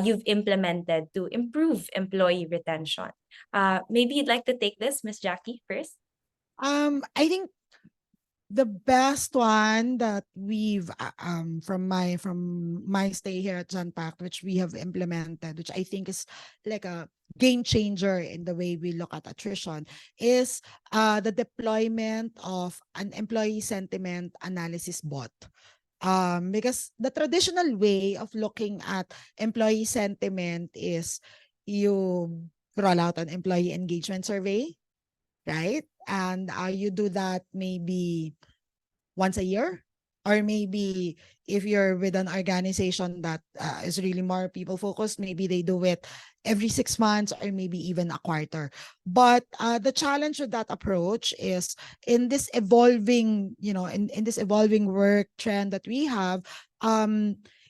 you've implemented to improve employee retention. Maybe you'd like to take this, Miss Jackie, first. I think the best one that we've from my stay here at Genpact, which we have implemented, which I think is like a game changer in the way we look at attrition, is the deployment of an employee sentiment analysis bot. Because the traditional way of looking at employee sentiment is you roll out an employee engagement survey, right? And you do that maybe once a year, or maybe if you're with an organization that is really more people focused, maybe they do it every 6 months or maybe even a quarter. But the challenge with that approach is in this evolving, in this evolving work trend that we have,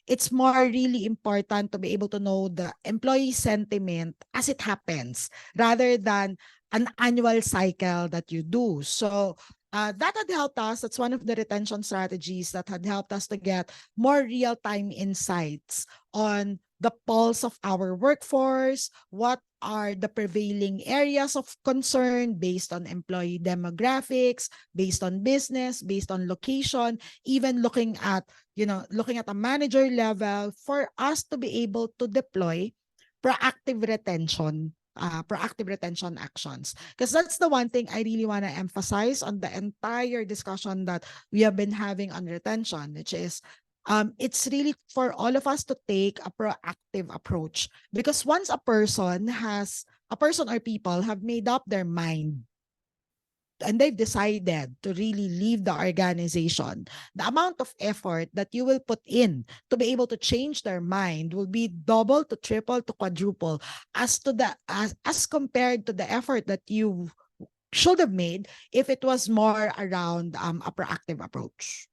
it's more really important to be able to know the employee sentiment as it happens rather than an annual cycle that you do. So That had helped us. That's one of the retention strategies that had helped us to get more real-time insights on the pulse of our workforce, what are the prevailing areas of concern based on employee demographics, based on business, based on location, even looking at a manager level for us to be able to deploy proactive retention actions. Because that's the one thing I really want to emphasize on the entire discussion that we have been having on retention, which is it's really for all of us to take a proactive approach. Because once a person or people have made up their mind and they've decided to really leave the organization, the amount of effort that you will put in to be able to change their mind will be double to triple to quadruple as compared to the effort that you should have made if it was more around a proactive approach.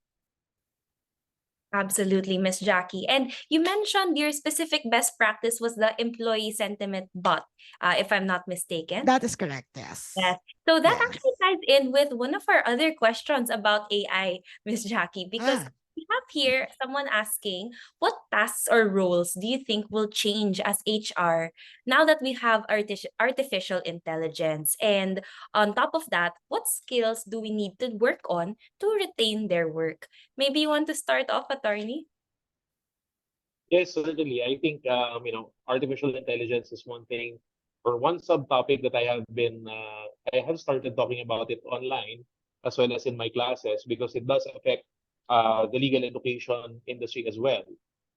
Absolutely, Miss Jackie. And you mentioned your specific best practice was the employee sentiment bot, if I'm not mistaken. That is correct, yes. Yes. So that Yes. actually ties in with one of our other questions about AI, Miss Jackie, because we have here someone asking, what tasks or roles do you think will change as HR now that we have artificial intelligence? And on top of that, what skills do we need to work on to retain their work? Maybe you want to start off, attorney? Yes, certainly. I think artificial intelligence is one thing or one subtopic that I have started talking about it online as well as in my classes because it does affect the legal education industry as well.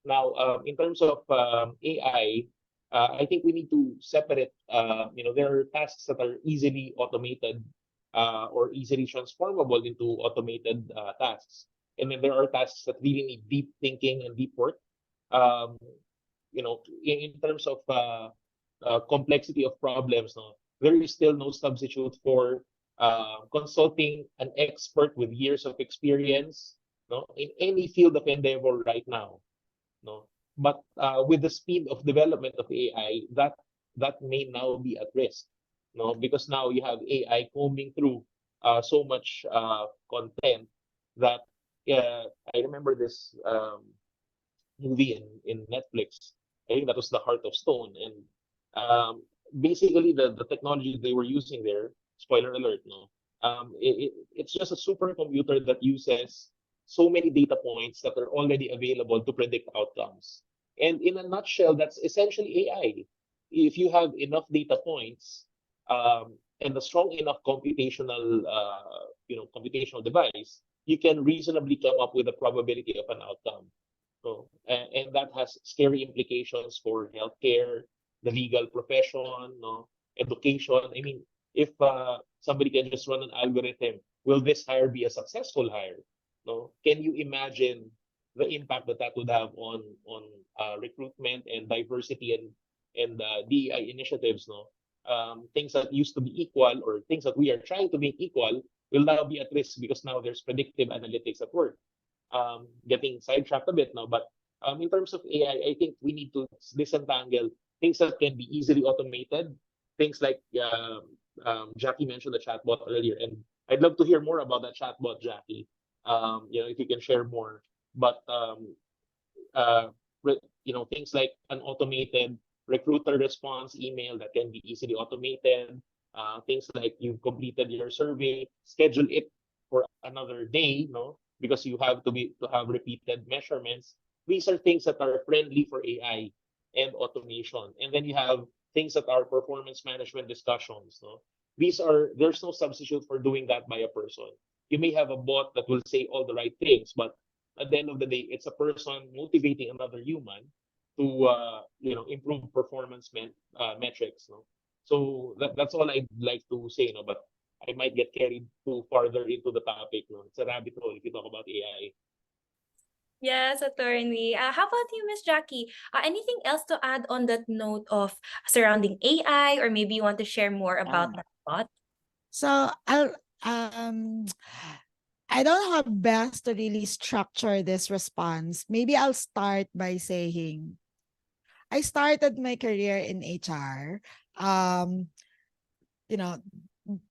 Now, in terms of AI, I think we need to separate. There are tasks that are easily automated or easily transformable into automated tasks, and then there are tasks that really need deep thinking and deep work. In terms of complexity of problems, there is still no substitute for consulting an expert with years of experience, in any field of endeavor right now. But with the speed of development of AI, that may now be at risk, because now you have AI combing through so much content that I remember this movie in Netflix. I think that was The Heart of Stone, and basically the technology they were using there. Spoiler alert, it's just a supercomputer that uses so many data points that are already available to predict outcomes. And in a nutshell, that's essentially AI. If you have enough data points and a strong enough computational device, you can reasonably come up with a probability of an outcome. And that has scary implications for healthcare, the legal profession, education. I mean, if somebody can just run an algorithm, will this hire be a successful hire? Can you imagine the impact that would have on recruitment and diversity and DEI initiatives? Things that used to be equal or things that we are trying to make equal will now be at risk because now there's predictive analytics at work. Getting sidetracked a bit now, but in terms of AI, I think we need to disentangle things that can be easily automated, things like Jackie mentioned the chatbot earlier, and I'd love to hear more about that chatbot, Jackie. If you can share more, but things like an automated recruiter response email that can be easily automated, things like you've completed your survey, schedule it for another day, because you have to have repeated measurements. These are things that are friendly for AI and automation. And then you have things that are performance management discussions. There's no substitute for doing that by a person. You may have a bot that will say all the right things, but at the end of the day, it's a person motivating another human to improve performance metrics. So that's all I'd like to say. But I might get carried too farther into the topic. It's a rabbit hole if you talk about AI. Yes, attorney. How about you, Miss Jackie? Anything else to add on that note of surrounding AI, or maybe you want to share more about that thought? So I don't know how best to really structure this response. Maybe I'll start by saying I started my career in HR.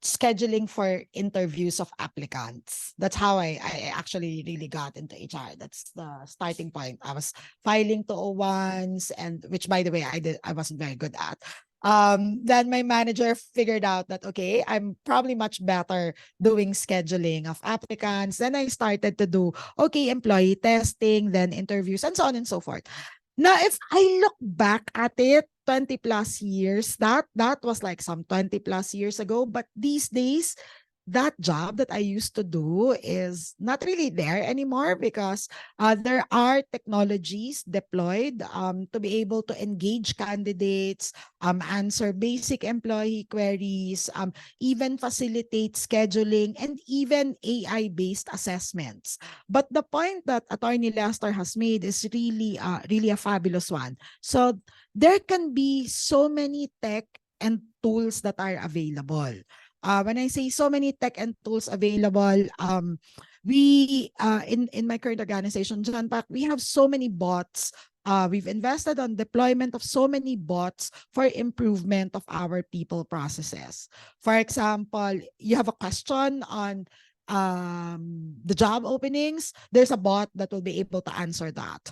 scheduling for interviews of applicants. That's how I actually really got into HR. That's the starting point. I was filing 201s, and which, by the way, I wasn't very good at. Then my manager figured out that, okay, I'm probably much better doing scheduling of applicants. Then I started to do, okay, employee testing, then interviews, and so on and so forth. Now, if I look back at it, 20 plus years, that was like some 20 plus years ago. But these days, that job that I used to do is not really there anymore, because there are technologies deployed to be able to engage candidates, answer basic employee queries, even facilitate scheduling, and even AI-based assessments. But the point that Attorney Lester has made is really, really a fabulous one. So there can be so many tech and tools that are available. When I say so many tech and tools available, we in my current organization, Genpact, we have so many bots. We've invested on deployment of so many bots for improvement of our people processes. For example, you have a question on the job openings, there's a bot that will be able to answer that.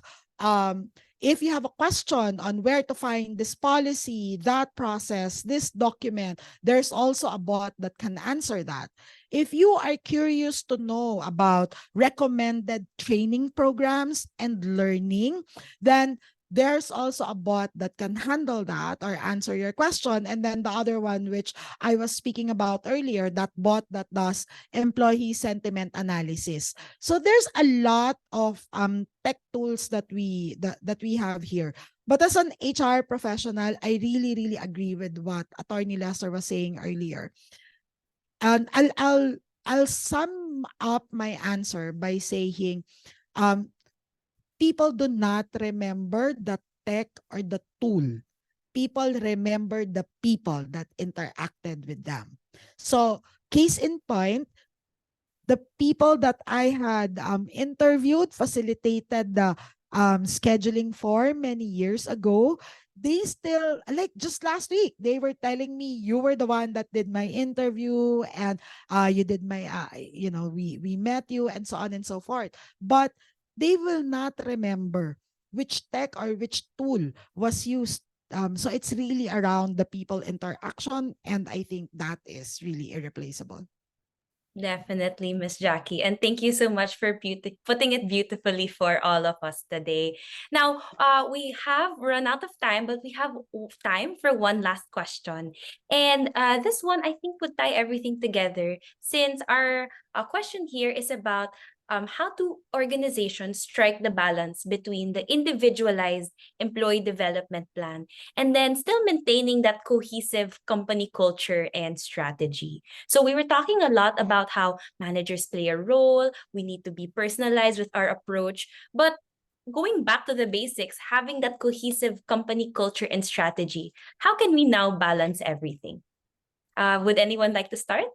If you have a question on where to find this policy, that process, this document, there's also a bot that can answer that. If you are curious to know about recommended training programs and learning, then there's also a bot that can handle that or answer your question. And then the other one, which I was speaking about earlier, that bot that does employee sentiment analysis. So there's a lot of tech tools that we have here. But as an HR professional, I really, really agree with what Attorney Lester was saying earlier. And I'll sum up my answer by saying, people do not remember the tech or the tool. People remember the people that interacted with them. So, case in point, the people that I had interviewed, facilitated the scheduling for many years ago, they still, like just last week, they were telling me, you were the one that did my interview, and you did my, we met you, and so on and so forth. But they will not remember which tech or which tool was used. So it's really around the people interaction, and I think that is really irreplaceable. Definitely, Miss Jackie. And thank you so much for putting it beautifully for all of us today. Now, we have run out of time, but we have time for one last question. And this one, I think, would tie everything together, since our question here is about how do organizations strike the balance between the individualized employee development plan and then still maintaining that cohesive company culture and strategy? So we were talking a lot about how managers play a role, we need to be personalized with our approach, but going back to the basics, having that cohesive company culture and strategy, how can we now balance everything? Would anyone like to start?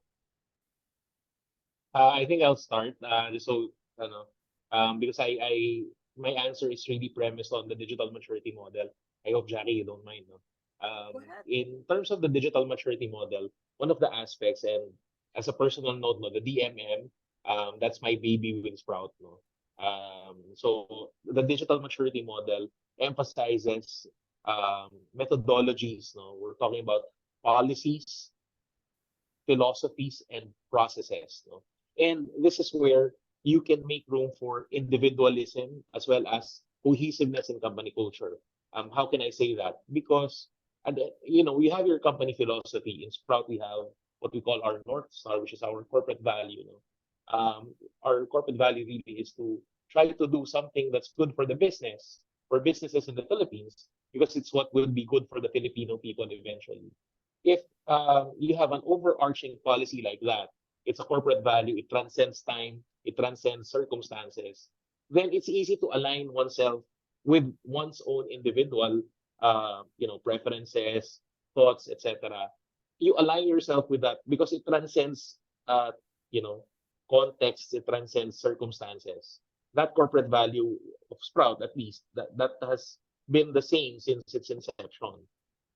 I think I'll start. Because my answer is really premised on the digital maturity model. I hope, Jackie, you don't mind. No? In terms of the digital maturity model, one of the aspects, and as a personal note, no, the DMM, that's my baby with Sprout. No? So the digital maturity model emphasizes methodologies. No? We're talking about policies, philosophies, and processes. No? And this is where you can make room for individualism as well as cohesiveness in company culture. How can I say that? Because we have your company philosophy. In Sprout, we have what we call our North Star, which is our corporate value. Our corporate value really is to try to do something that's good for the business, for businesses in the Philippines, because it's what will be good for the Filipino people eventually. If you have an overarching policy like that, it's a corporate value, it transcends time, it transcends circumstances, then it's easy to align oneself with one's own individual preferences, thoughts, etc. You align yourself with that because it transcends context, it transcends circumstances. That corporate value of Sprout, at least, that has been the same since its inception.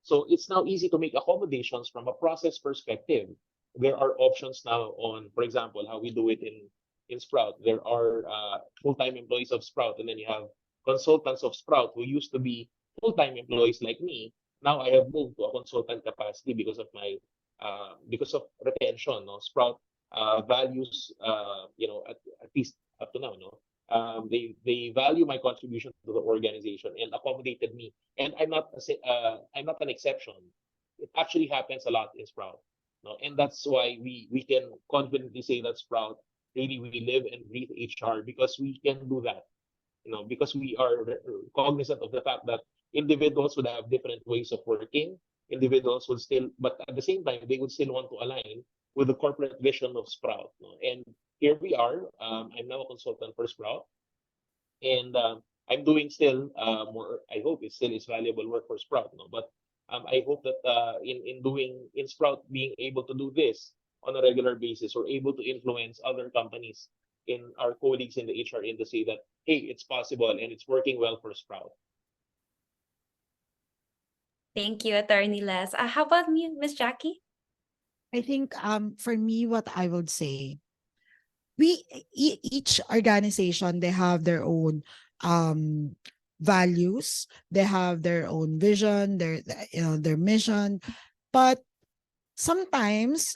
So it's now easy to make accommodations from a process perspective. there are options now on, for example, how we do it in Sprout. There are full-time employees of Sprout, and then you have consultants of Sprout who used to be full-time employees like me. Now I have moved to a consultant capacity because of my because of retention. No, Sprout values at least up to now. No, they value my contribution to the organization and accommodated me. And I'm not an exception. It actually happens a lot in Sprout. No, and that's why we can confidently say that Sprout really we live and breathe HR because we can do that. Because we are cognizant of the fact that individuals would have different ways of working. Individuals would still, but at the same time, they would still want to align with the corporate vision of Sprout. No? And here we are. I'm now a consultant for Sprout, and I'm doing still more. I hope it still is valuable work for Sprout. No, but I hope that in Sprout being able to do this on a regular basis, we're able to influence other companies in our colleagues in the HR industry that, hey, it's possible and it's working well for Sprout. Thank you, Attorney Les. How about you, Miss Jackie? I think for me, what I would say, each organization, they have their own values, they have their own vision, their mission, but sometimes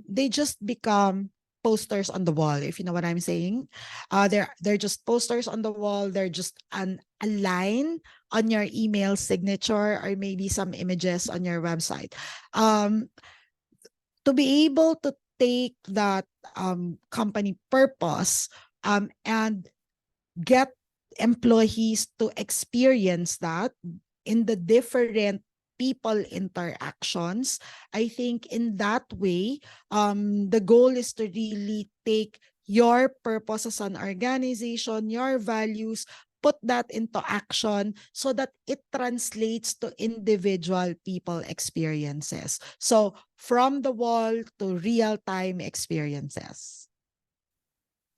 they just become posters on the wall, if you know what I'm saying. They're just posters on the wall. They're just a line on your email signature or maybe some images on your website. To be able to take that company purpose and get employees to experience that in the different people interactions, I think in that way, the goal is to really take your purpose as an organization, your values, put that into action so that it translates to individual people experiences. So from the wall to real-time experiences.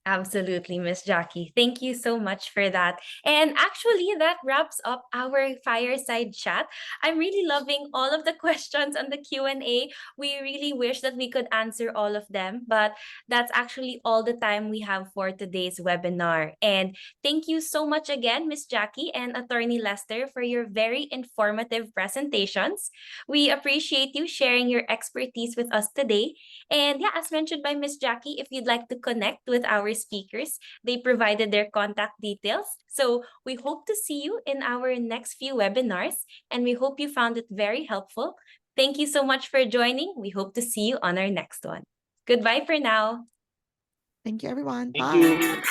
Absolutely, Miss Jackie. Thank you so much for that. And actually, that wraps up our fireside chat. I'm really loving all of the questions on the Q&A. We really wish that we could answer all of them, but that's actually all the time we have for today's webinar. And thank you so much again, Miss Jackie and Attorney Lester, for your very informative presentations. We appreciate you sharing your expertise with us today. And yeah, as mentioned by Miss Jackie, if you'd like to connect with our speakers, they provided their contact details. So we hope to see you in our next few webinars, and we hope you found it very helpful. Thank you so much for joining. We hope to see you on our next one. Goodbye for now. Thank you, everyone. Thank you.